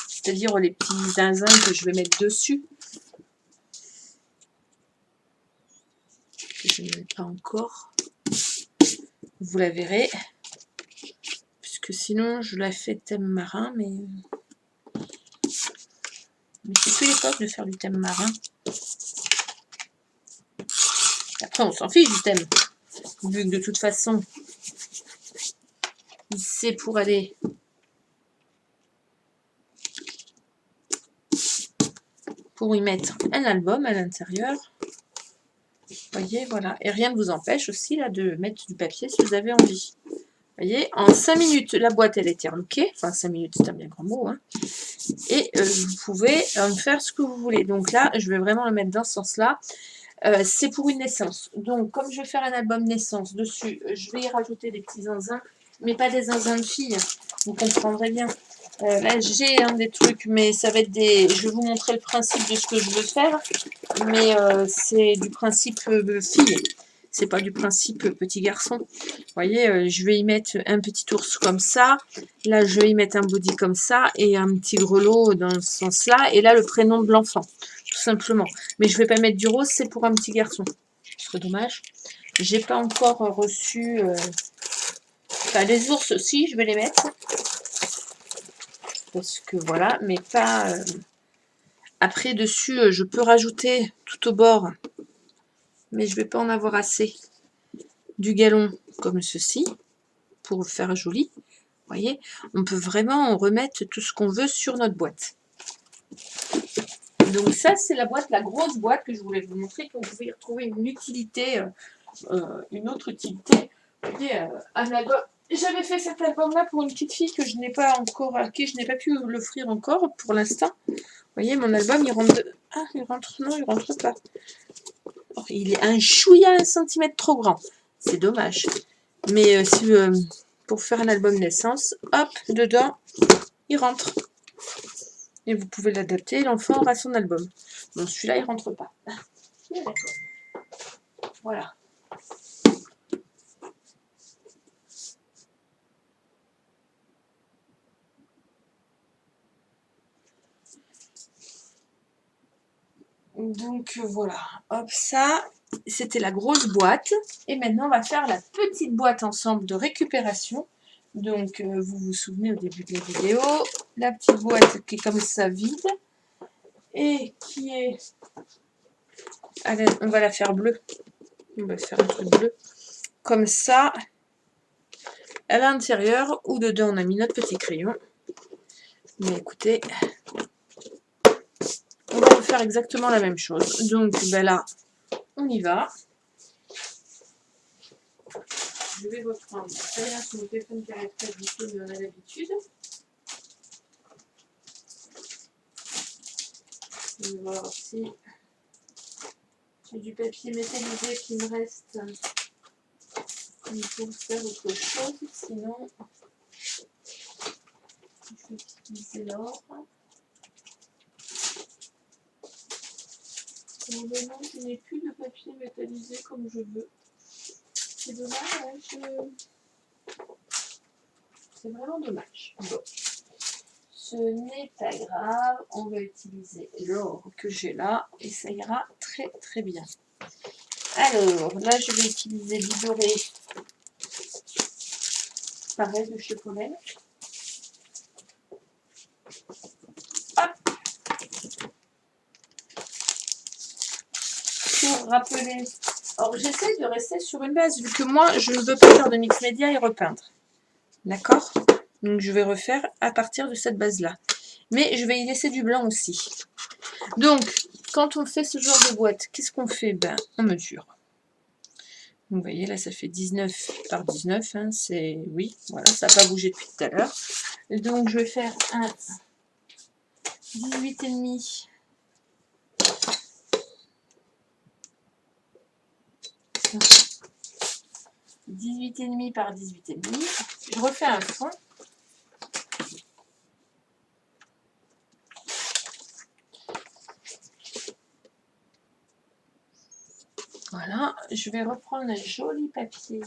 c'est-à-dire les petits zinzins que je vais mettre dessus. Que je ne mets pas encore. Vous la verrez. Puisque sinon je la fais thème marin, mais c'est plus l'époque de faire du thème marin. Après, on s'en fiche du thème. Vu que de toute façon, c'est pour aller pour y mettre un album à l'intérieur. Vous voyez, voilà. Et rien ne vous empêche aussi là de mettre du papier si vous avez envie. voyez, en 5 minutes, la boîte, elle est interloquée. Enfin, 5 minutes, c'est un bien grand mot. Hein. Et vous pouvez en faire ce que vous voulez. Donc là, je vais vraiment le mettre dans ce sens-là. C'est pour une naissance. Donc, comme je vais faire un album naissance dessus, je vais y rajouter des petits zinzins, mais pas des zinzins de filles. Vous comprendrez bien. Là, j'ai des trucs, mais ça va être des... Je vais vous montrer le principe de ce que je veux faire, mais c'est du principe fille. C'est pas du principe petit garçon. Vous voyez, je vais y mettre un petit ours comme ça. Là, je vais y mettre un body comme ça et un petit grelot dans ce sens-là. Et là, le prénom de l'enfant, tout simplement. Mais je vais pas mettre du rose, c'est pour un petit garçon. Ce serait dommage. J'ai pas encore reçu... Enfin, les ours, si, je vais les mettre. Parce que voilà, mais pas... Après, dessus, je peux rajouter tout au bord, mais je vais pas en avoir assez. Du galon comme ceci, pour faire joli. Vous voyez, on peut vraiment remettre tout ce qu'on veut sur notre boîte. Donc ça, c'est la boîte, la grosse boîte que je voulais vous montrer, que vous pouvez y retrouver une utilité, une autre utilité. Vous voyez, un album. J'avais fait cet album-là pour une petite fille que je n'ai pas encore, à qui je n'ai pas pu l'offrir encore pour l'instant. Vous voyez, mon album, il rentre... Ah, il rentre... Non, il rentre pas. Oh, il est un chouïa 1 cm trop grand. C'est dommage. Mais pour faire un album naissance, hop, dedans, il rentre. Et vous pouvez l'adapter, l'enfant aura son album. Bon, celui-là, il rentre pas. D'accord. Voilà. Donc voilà, hop, ça, c'était la grosse boîte. Et maintenant, on va faire la petite boîte ensemble de récupération. Donc, vous vous souvenez au début de la vidéo, la petite boîte qui est comme ça vide et qui est... Allez, on va la faire bleue. On va faire un truc bleu. Comme ça, à l'intérieur, ou dedans, on a mis notre petit crayon. Mais écoutez, on va refaire exactement la même chose. Donc, ben là, on y va. Je vais reprendre. Ça vient sur mon téléphone qui arrête pas de glisser, mais on a l'habitude. Je vais voir si j'ai du papier métallisé qui me reste. Il faut faire autre chose, sinon je vais utiliser l'or. Pour le moment, je n'ai plus de papier métallisé comme je veux. C'est dommage, c'est vraiment dommage. Bon. Ce n'est pas grave, on va utiliser l'or que j'ai là et ça ira très très bien. Alors, là je vais utiliser du doré, pareil de chez Pollen. Pour rappeler. Alors j'essaie de rester sur une base, vu que moi je ne veux pas faire de mix média et repeindre. D'accord? Donc je vais refaire à partir de cette base-là. Mais je vais y laisser du blanc aussi. Donc, quand on fait ce genre de boîte, qu'est-ce qu'on fait? Ben, on mesure. Vous voyez, là, ça fait 19 par 19. Hein, c'est... Oui, voilà, ça n'a pas bougé depuis tout à l'heure. Donc, je vais faire un 18,5. 18,5 par 18,5. Je refais un fond. Voilà, je vais reprendre un joli papier.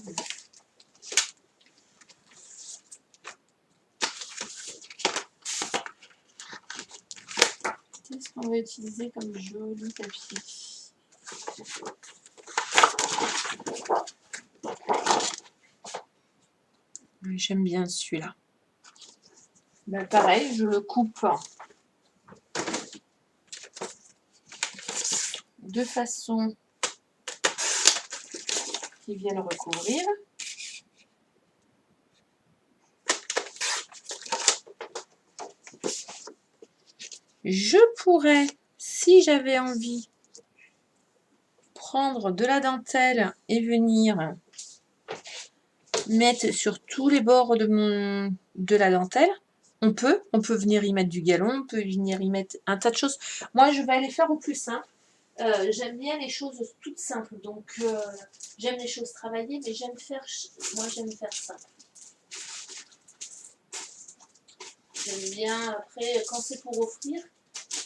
Qu'est-ce qu'on va utiliser comme joli papier? J'aime bien celui-là. Ben, pareil, je le coupe de façon qu'il vienne recouvrir. Je pourrais, si j'avais envie, prendre de la dentelle et venir mettre sur tous les bords de la dentelle. On peut venir y mettre du galon, on peut venir y mettre un tas de choses. Moi, je vais aller faire au plus simple. J'aime bien les choses toutes simples, donc j'aime les choses travaillées, mais j'aime faire simple. J'aime bien, après, quand c'est pour offrir,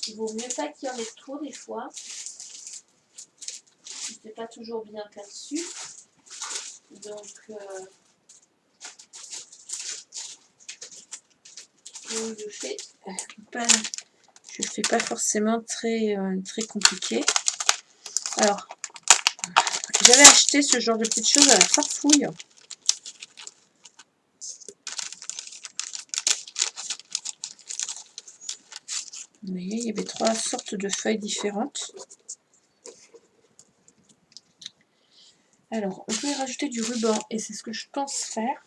il vaut mieux pas qu'il y en ait trop des fois. C'est pas toujours bien perçu. Donc, je fais pas forcément très compliqué. Alors, j'avais acheté ce genre de petites choses à la Farfouille. Vous voyez, il y avait 3 sortes de feuilles différentes. Alors, on peut y rajouter du ruban, et c'est ce que je pense faire.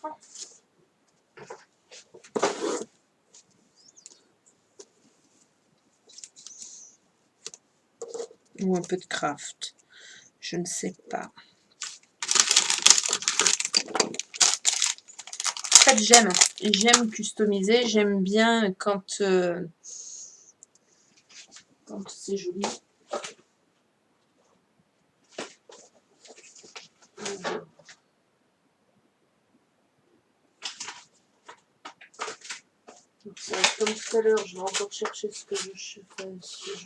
Ou un peu de craft. Je ne sais pas. En fait, j'aime customiser, j'aime bien quand c'est joli. Donc, comme tout à l'heure, je vais encore chercher ce que je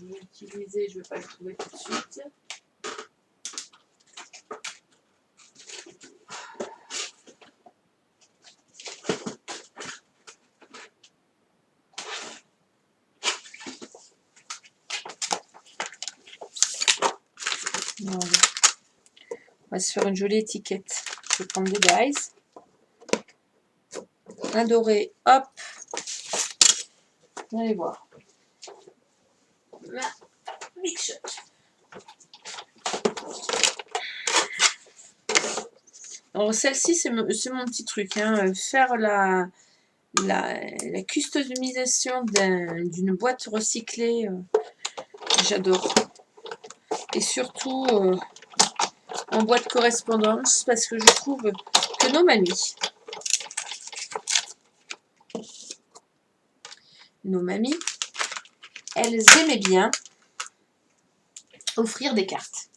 veux utiliser, je ne vais pas le trouver tout de suite. Voilà. On va se faire une jolie étiquette. Je vais prendre des dies. Un doré, hop. Vous allez voir. Ma Big Shot. Alors celle-ci, c'est mon petit truc. Hein. Faire la customisation d'une boîte recyclée, j'adore. Et surtout en boîte correspondance, parce que je trouve que nos mamies, elles aimaient bien offrir des cartes.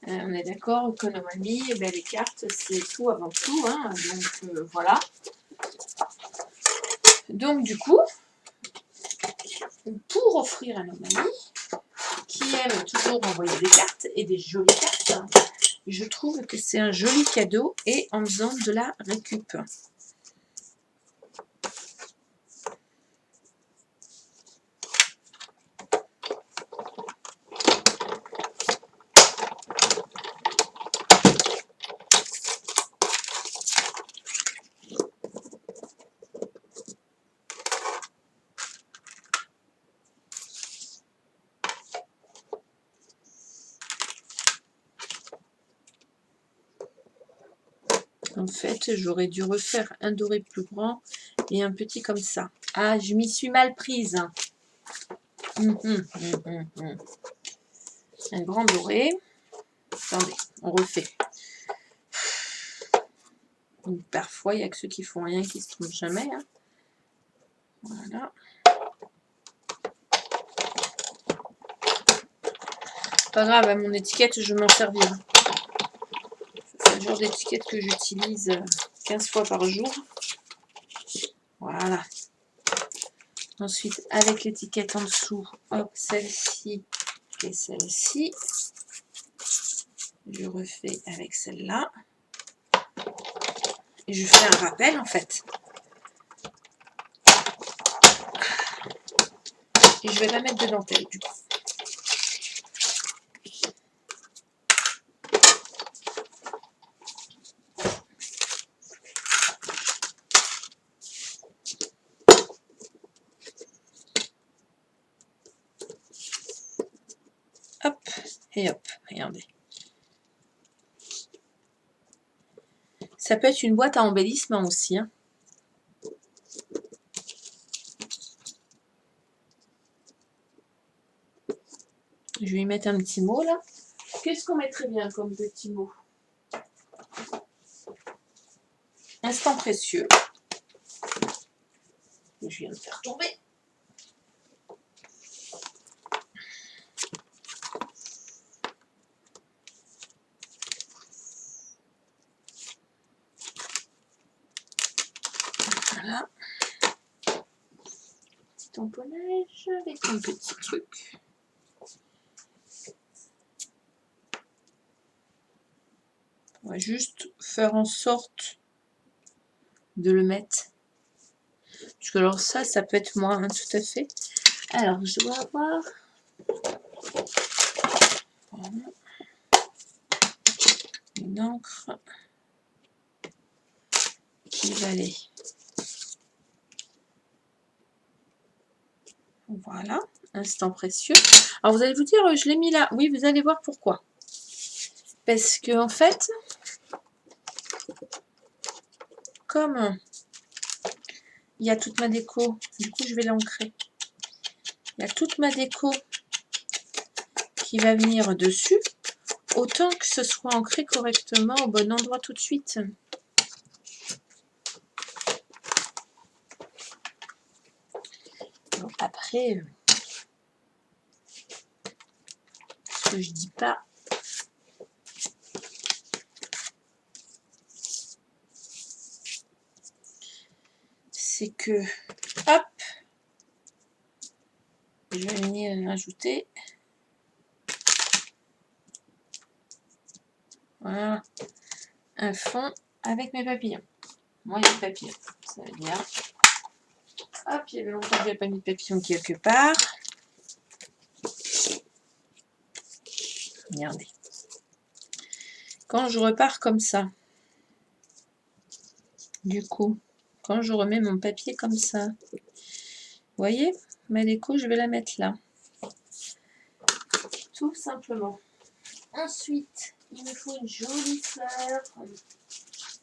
On est d'accord que nos mamies, eh bien, les cartes, c'est tout avant tout. Hein, donc voilà. Donc du coup, pour offrir à nos mamies, qui aiment toujours envoyer des cartes, et des jolies cartes, hein, je trouve que c'est un joli cadeau, et en faisant de la récup. En fait, j'aurais dû refaire un doré plus grand et un petit comme ça. Ah, je m'y suis mal prise. Un grand doré. Attendez, on refait. Donc, parfois, il n'y a que ceux qui font rien qui se trompent jamais. Hein. Voilà. Pas grave, à mon étiquette, je m'en servirai. C'est le genre d'étiquette que j'utilise 15 fois par jour. Voilà. Ensuite, avec l'étiquette en dessous, hop, celle-ci et celle-ci. Je refais avec celle-là. Et je fais un rappel, en fait. Et je vais pas mettre de dentelle, du coup. Hop, et hop, regardez. Ça peut être une boîte à embellissement aussi. Hein. Je vais y mettre un petit mot là. Qu'est-ce qu'on mettrait bien comme petit mot? instant précieux. Je viens de faire tomber. Voilà. Petit tamponnage avec un petit truc. On va juste faire en sorte de le mettre. Parce que alors ça peut être moi, hein, tout à fait. Alors, je dois avoir... Voilà. Une encre qui va aller. Voilà, instant précieux. Alors vous allez vous dire, je l'ai mis là. Oui, vous allez voir pourquoi. Parce que en fait, comme il y a toute ma déco, du coup je vais l'ancrer. Il y a toute ma déco qui va venir dessus. Autant que ce soit ancré correctement au bon endroit tout de suite. Bon, après, ce que je dis pas, c'est que, hop, je vais venir ajouter, voilà, un fond avec mes papillons. Moi, il y a des papillons, ça va bien. Hop, il y avait longtemps que j'avais pas mis de papillons quelque part. Regardez. Quand je repars comme ça, du coup, quand je remets mon papier comme ça, vous voyez, ma déco, je vais la mettre là. Tout simplement. Ensuite, il me faut une jolie fleur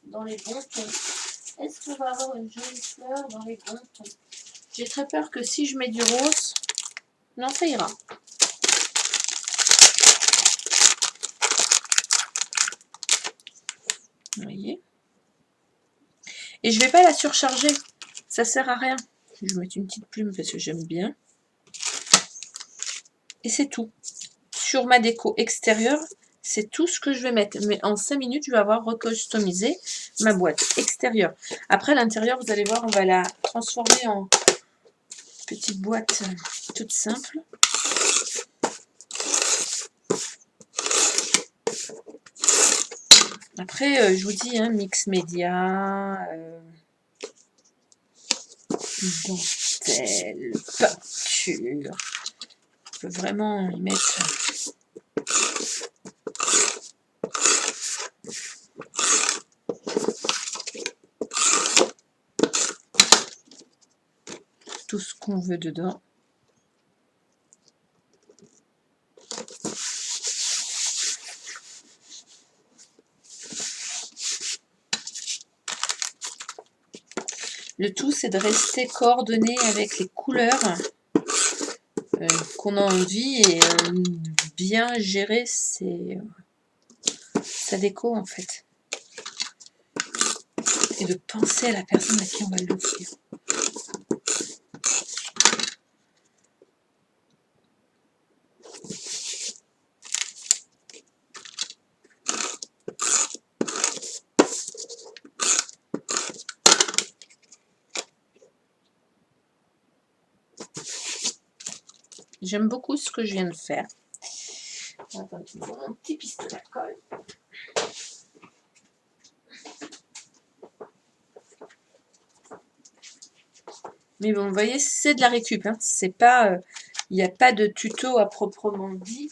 dans les bons tons. Est-ce qu'on va avoir une jolie fleur dans les bons tons? J'ai très peur que si je mets du rose, non, ça ira. Vous voyez? Et je vais pas la surcharger. Ça sert à rien. Je vais mettre une petite plume parce que j'aime bien. Et c'est tout. Sur ma déco extérieure, c'est tout ce que je vais mettre. Mais en 5 minutes, je vais avoir recustomisé ma boîte extérieure. Après, l'intérieur, vous allez voir, on va la transformer en petite boîte toute simple. Après, je vous dis, hein, mix média, dentelle, peinture. On peut vraiment y mettre... tout ce qu'on veut dedans. Le tout, c'est de rester coordonné avec les couleurs qu'on a envie et bien gérer sa déco en fait. Et de penser à la personne à qui on va l'offrir. J'aime beaucoup ce que je viens de faire. Attends, mon petit pistolet à colle. Mais bon, vous voyez, c'est de la récup. Hein. C'est pas, il n'y a pas de tuto à proprement dit,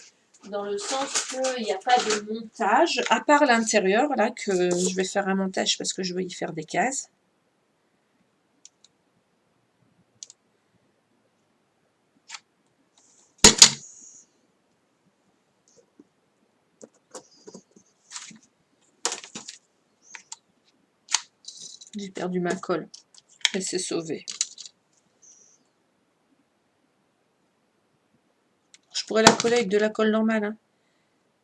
dans le sens qu'il n'y a pas de montage, à part l'intérieur, là, que je vais faire un montage parce que je veux y faire des cases. J'ai perdu ma colle. Elle s'est sauvée. Je pourrais la coller avec de la colle normale. Hein.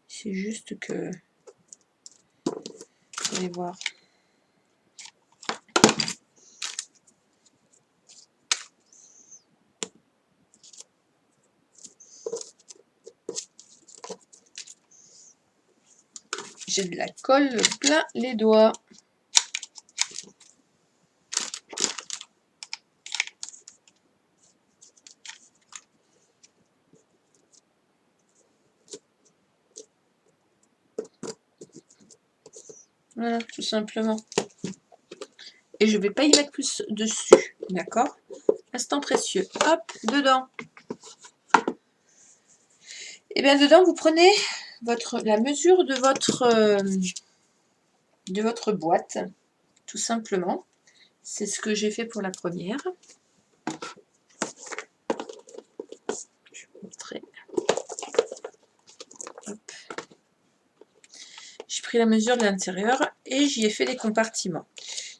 C'est juste que... Vous allez voir. J'ai de la colle plein les doigts. Voilà, tout simplement. Et je ne vais pas y mettre plus dessus, d'accord? Instant précieux. Hop, dedans. Et bien dedans, vous prenez la mesure de votre boîte, tout simplement. C'est ce que j'ai fait pour la première. Je vais vous montrer. Hop. J'ai pris la mesure de l'intérieur et j'y ai fait les compartiments.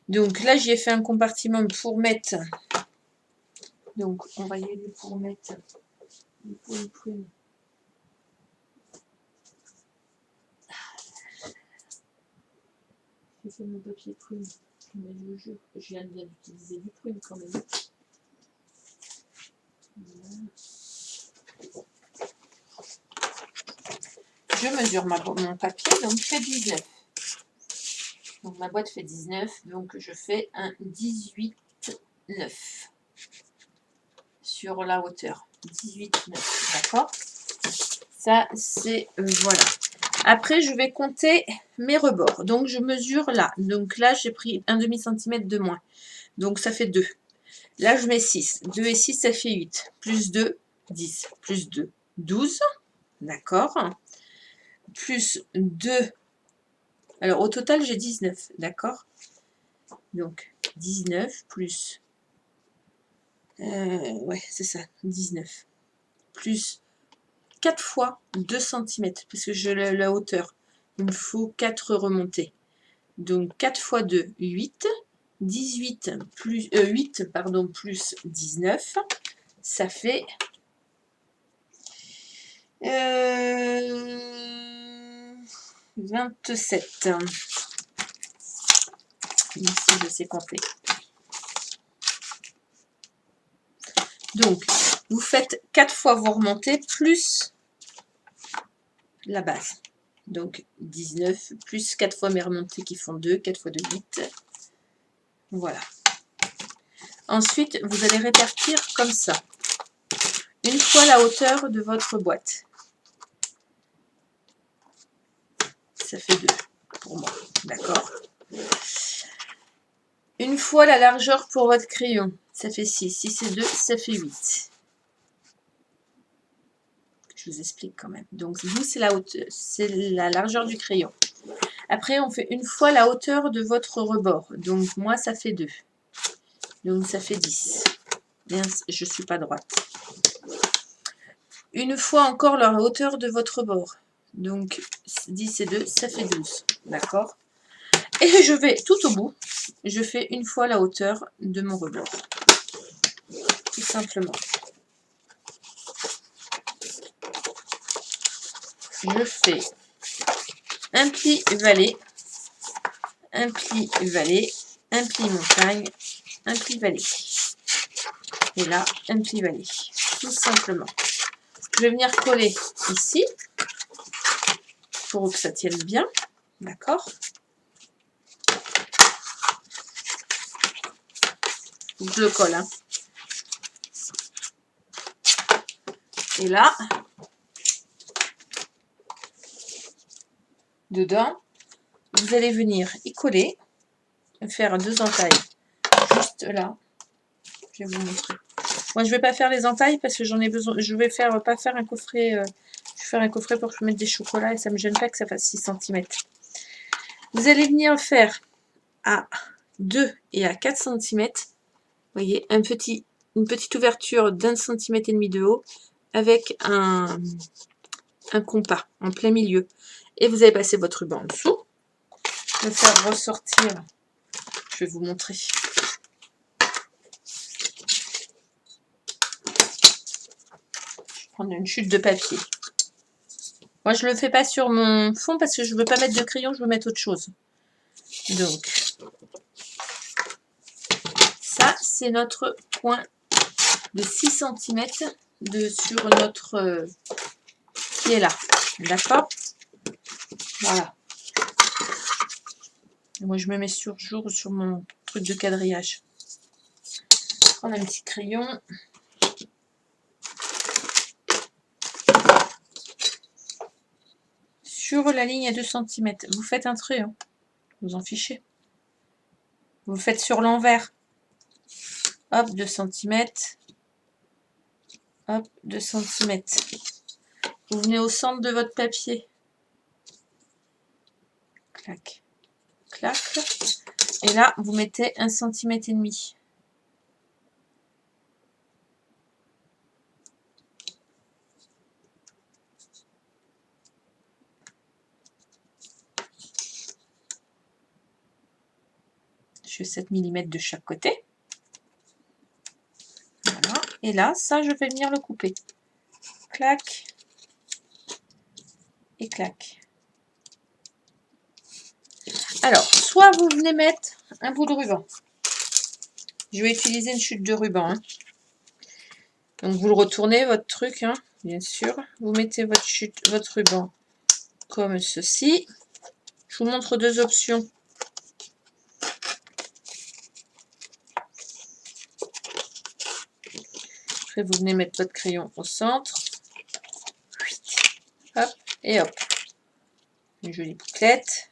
Donc là, j'y ai fait un compartiment pour mettre. Donc, on va y aller pour mettre une prune. J'ai fait mon papier prune. Mais je vous jure, je viens d'utiliser du prune quand même. Voilà. Je mesure mon papier, donc il fait 19. Donc ma boîte fait 19, donc je fais un 18,9 sur la hauteur. 18,9, d'accord? Ça, c'est voilà. Après, je vais compter mes rebords. Donc, je mesure là. Donc là, j'ai pris un demi-centimètre de moins. Donc, ça fait 2. Là, je mets 6. 2 et 6, ça fait 8. Plus 2, 10. Plus 2, 12. D'accord. Plus 2. Alors, au total, j'ai 19. D'accord. Donc, 19 plus... ouais, c'est ça. 19. Plus 4 fois 2 cm. Parce que j'ai la hauteur. Il me faut 4 remontées. Donc, 4 fois 2, 8. 18 plus 8 pardon, plus 19, ça fait 27. Ici, je sais compter. Donc, vous faites 4 fois vos remontées plus la base. Donc, 19 plus 4 fois mes remontées qui font 2, 4 fois 2, 8. Voilà. Ensuite, vous allez répartir comme ça. Une fois la hauteur de votre boîte. Ça fait 2 pour moi. D'accord? Une fois la largeur pour votre crayon. Ça fait 6. 6 et 2, ça fait 8. Je vous explique quand même. Donc, vous, c'est la hauteur, c'est la largeur du crayon. Après, on fait une fois la hauteur de votre rebord. Donc, moi, ça fait 2. Donc, ça fait 10. Bien, je ne suis pas droite. Une fois encore la hauteur de votre bord. Donc, 10 et 2, ça fait 12. D'accord? Et je vais tout au bout. Je fais une fois la hauteur de mon rebord. Tout simplement. Je fais un pli vallée, un pli vallée, un pli montagne, un pli vallée. Et là, un pli vallée. Tout simplement. Je vais venir coller ici pour que ça tienne bien. D'accord? Je le colle. Hein. Et là, dedans, vous allez venir y coller, faire 2 entailles. Juste là. Je vais vous montrer. Moi, je ne vais pas faire les entailles parce que j'en ai besoin. Je vais pas faire un coffret. Je vais faire un coffret pour mettre des chocolats et ça ne me gêne pas que ça fasse 6 cm. Vous allez venir faire à 2 et à 4 cm. Vous voyez, une petite ouverture d'1,5 cm de haut avec un compas en plein milieu. Et vous allez passer votre ruban en dessous. Le faire ressortir. Je vais vous montrer. Prendre une chute de papier. Moi, je ne le fais pas sur mon fond parce que je ne veux pas mettre de crayon, je veux mettre autre chose. Donc, ça, c'est notre point de 6 cm sur notre qui est là. D'accord? Voilà. Moi, je me mets sur jour sur mon truc de quadrillage. Prendre un petit crayon. Sur la ligne à 2 cm. Vous faites un trait, hein. Vous en fichez. Vous le faites sur l'envers. Hop, 2 cm. Hop, 2 cm. Vous venez au centre de votre papier. Clac. Clac. Et là, vous mettez 1,5 cm. Je fais 7 mm de chaque côté. Voilà. Et là, ça, je vais venir le couper. Clac. Et clac. Alors, soit vous venez mettre un bout de ruban. Je vais utiliser une chute de ruban. Hein. Donc, vous le retournez, votre truc, hein, bien sûr. Vous mettez votre ruban comme ceci. Je vous montre deux options. Après, vous venez mettre votre crayon au centre. Hop, et hop. Une jolie bouclette.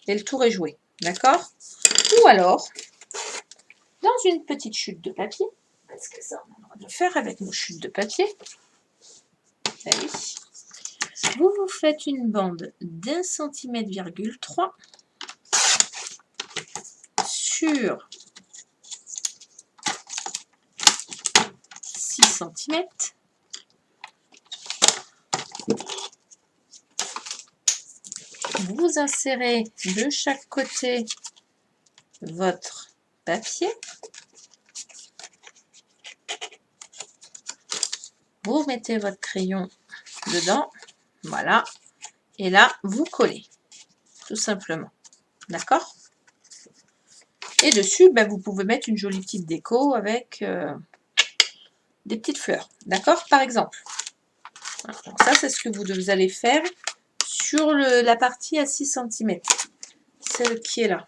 Et le tour est joué. D'accord? Ou alors, dans une petite chute de papier, parce que ça, on a le droit de le faire avec nos chutes de papier. Allez. Vous vous faites une bande d'1,3 cm sur 6 cm. Vous insérez de chaque côté votre papier. Vous mettez votre crayon dedans. Voilà. Et là, vous collez. Tout simplement. D'accord? Et dessus, ben, vous pouvez mettre une jolie petite déco avec des petites fleurs. D'accord? Par exemple. Voilà. Donc ça, c'est ce que vous allez faire sur la partie à 6 cm. Celle qui est là.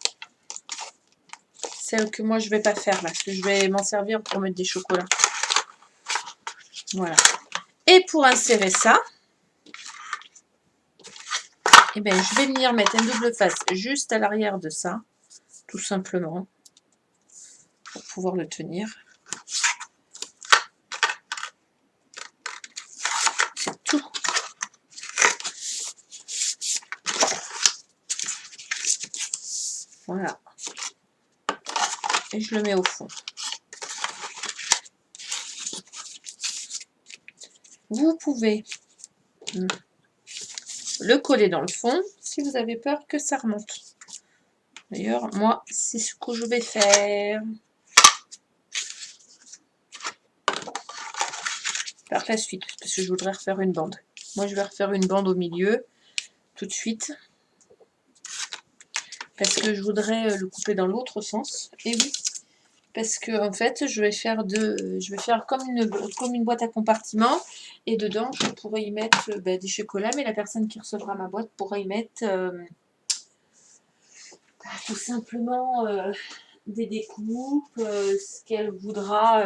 Celle que moi, je ne vais pas faire là. Parce que je vais m'en servir pour mettre des chocolats. Voilà. Et pour insérer ça, eh bien, je vais venir mettre un double face juste à l'arrière de ça. Tout simplement. Pour pouvoir le tenir. C'est tout. Voilà. Et je le mets au fond. Vous pouvez le coller dans le fond si vous avez peur que ça remonte. D'ailleurs, moi, c'est ce que je vais faire. Par la suite, parce que je voudrais refaire une bande. Moi, je vais refaire une bande au milieu tout de suite. Parce que je voudrais le couper dans l'autre sens. Et oui, parce que en fait, je vais faire comme une boîte à compartiments. Et dedans, je pourrais y mettre des chocolats. Mais la personne qui recevra ma boîte pourra y mettre tout simplement des découpes, ce qu'elle voudra.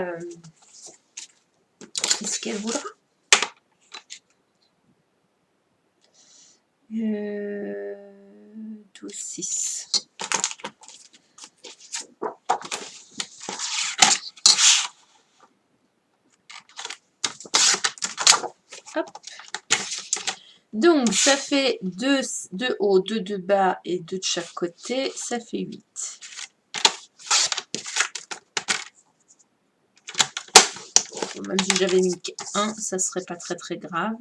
Ce qu'elle voudra. 12, 6. Hop. Donc, ça fait 2 de haut, 2 de bas et 2 de chaque côté. Ça fait 8. Même si j'avais mis 1, ça serait pas très très grave.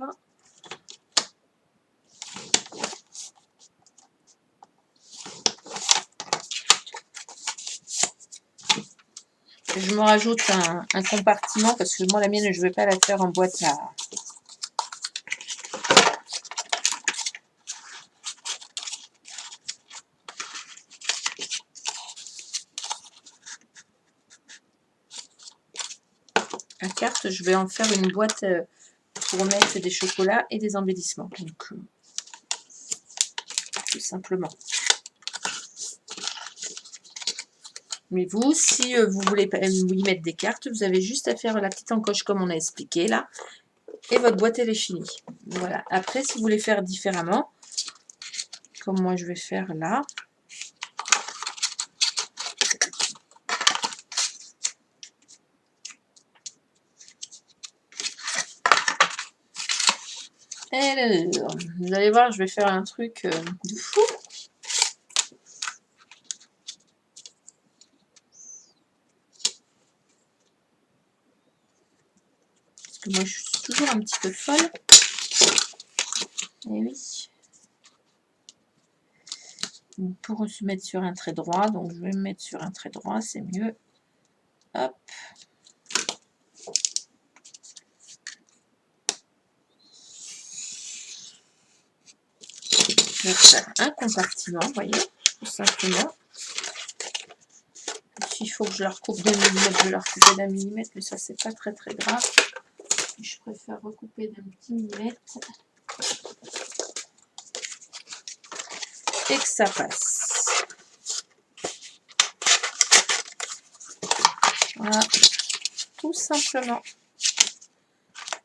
Je me rajoute un compartiment parce que moi la mienne je ne vais pas la faire en boîte à... carte, je vais en faire une boîte pour mettre des chocolats et des embellissements. Donc, tout simplement. Mais vous, si vous voulez y mettre des cartes, vous avez juste à faire la petite encoche comme on a expliqué là. Et votre boîte, elle est finie. Voilà. Après, si vous voulez faire différemment, comme moi je vais faire là. Alors, vous allez voir, je vais faire un truc de fou. Parce que moi, je suis toujours un petit peu folle. Et oui. Pour se mettre sur un trait droit, donc je vais me mettre sur un trait droit, c'est mieux. Hop. Je vais faire un compartiment, vous voyez, tout simplement. S'il faut que je la recoupe d'un millimètre, je vais la recouper d'un millimètre, mais ça, c'est pas très grave. Je préfère recouper d'un petit millimètre. Et que ça passe. Voilà, tout simplement.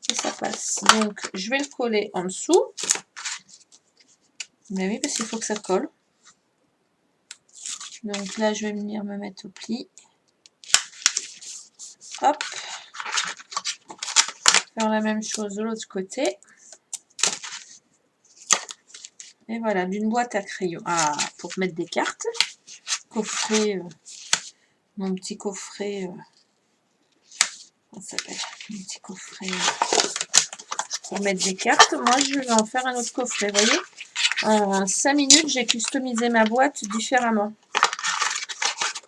Et ça passe. Donc, je vais le coller en dessous. Mais oui, parce qu'il faut que ça colle. Donc là, je vais venir me mettre au pli. Hop. Faire la même chose de l'autre côté. Et voilà, d'une boîte à crayon. Ah, pour mettre des cartes. Coffret, mon petit coffret. Comment ça s'appelle? Mon petit coffret pour mettre des cartes. Moi, je vais en faire un autre coffret. Vous voyez, en 5 minutes, j'ai customisé ma boîte différemment.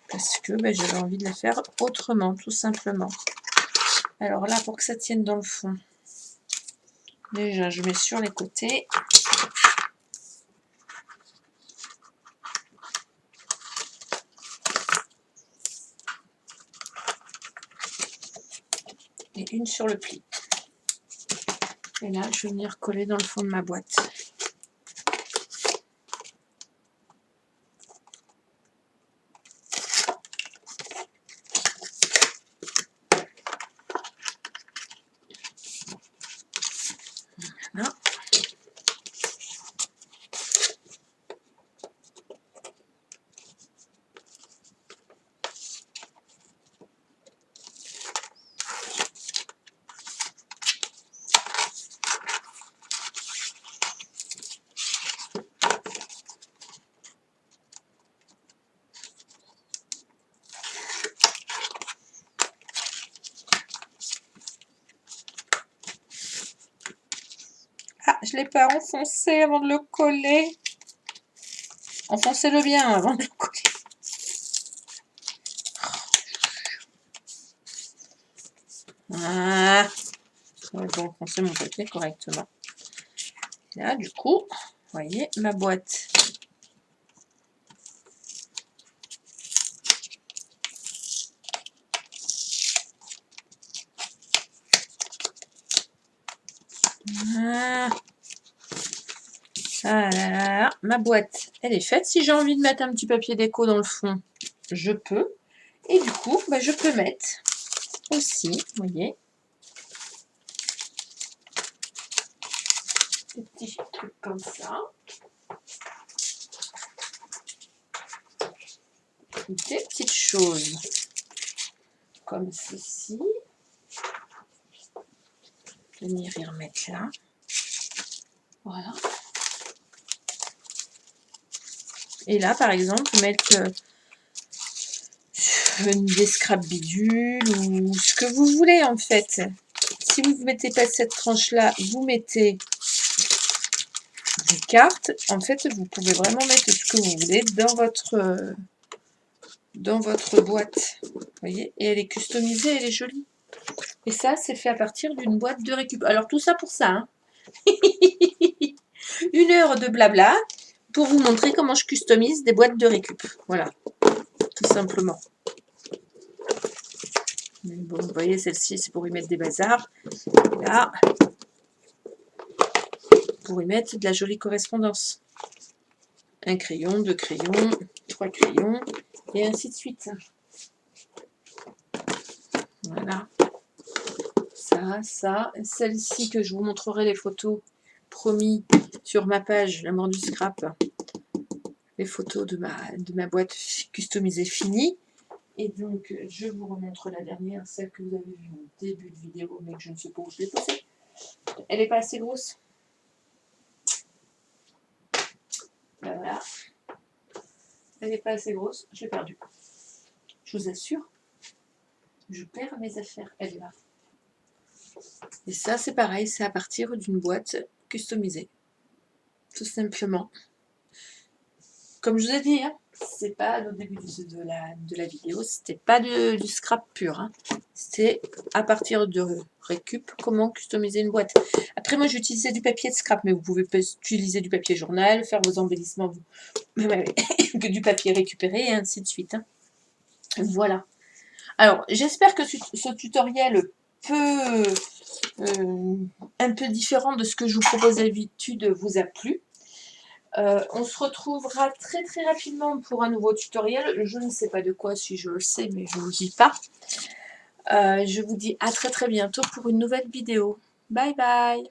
Parce que ben, j'avais envie de la faire autrement, tout simplement. Alors là, pour que ça tienne dans le fond, déjà, je mets sur les côtés. Et une sur le pli. Et là, je vais venir coller dans le fond de ma boîte. Voilà. Ah, je ne l'ai pas enfoncé avant de le coller. Enfoncez-le bien avant de le coller. Ah, je vais enfoncer mon côté correctement. Là, du coup, vous voyez ma boîte. Ah. Voilà, ma boîte, elle est faite. Si j'ai envie de mettre un petit papier déco dans le fond, je peux. Et du coup, bah, je peux mettre aussi, vous voyez, des petits trucs comme ça. Des petites choses comme ceci. Venir y remettre là. Voilà. Et là, par exemple, mettre des scraps bidules ou ce que vous voulez en fait. Si vous ne mettez pas cette tranche-là, vous mettez des cartes. En fait, vous pouvez vraiment mettre ce que vous voulez dans votre boîte. Vous voyez, et elle est customisée, elle est jolie. Et ça, c'est fait à partir d'une boîte de récup. Alors tout ça pour ça, hein. 1 heure de blabla pour vous montrer comment je customise des boîtes de récup. Voilà, tout simplement. Mais bon, vous voyez, celle-ci, c'est pour y mettre des bazars. Là, pour y mettre de la jolie correspondance. Un crayon, 2 crayons, 3 crayons, et ainsi de suite. Voilà. Ça. Celle-ci que je vous montrerai les photos, promis, sur ma page, l'amour du scrap. Les photos de ma boîte customisée finie. Et donc, je vous remontre la dernière, celle que vous avez vue au début de vidéo, mais que je ne sais pas où je l'ai posée. Elle n'est pas assez grosse. Ben voilà. Elle n'est pas assez grosse, je l'ai perdue. Je vous assure, je perds mes affaires. Elle est là. Et ça, c'est pareil, c'est à partir d'une boîte customisée. Tout simplement. Comme je vous ai dit, hein, c'est pas au début de la vidéo, c'était pas du scrap pur. Hein. C'était à partir de récup, comment customiser une boîte. Après, moi, j'utilisais du papier de scrap, mais vous pouvez pas utiliser du papier journal, faire vos embellissements que du papier récupéré, et ainsi de suite. Hein. Voilà. Alors, j'espère que ce tutoriel peut un peu différent de ce que je vous propose d'habitude vous a plu. On se retrouvera très très rapidement pour un nouveau tutoriel. Je ne sais pas de quoi, si je le sais, mais je ne vous dis pas. Je vous dis à très très bientôt pour une nouvelle vidéo. Bye bye!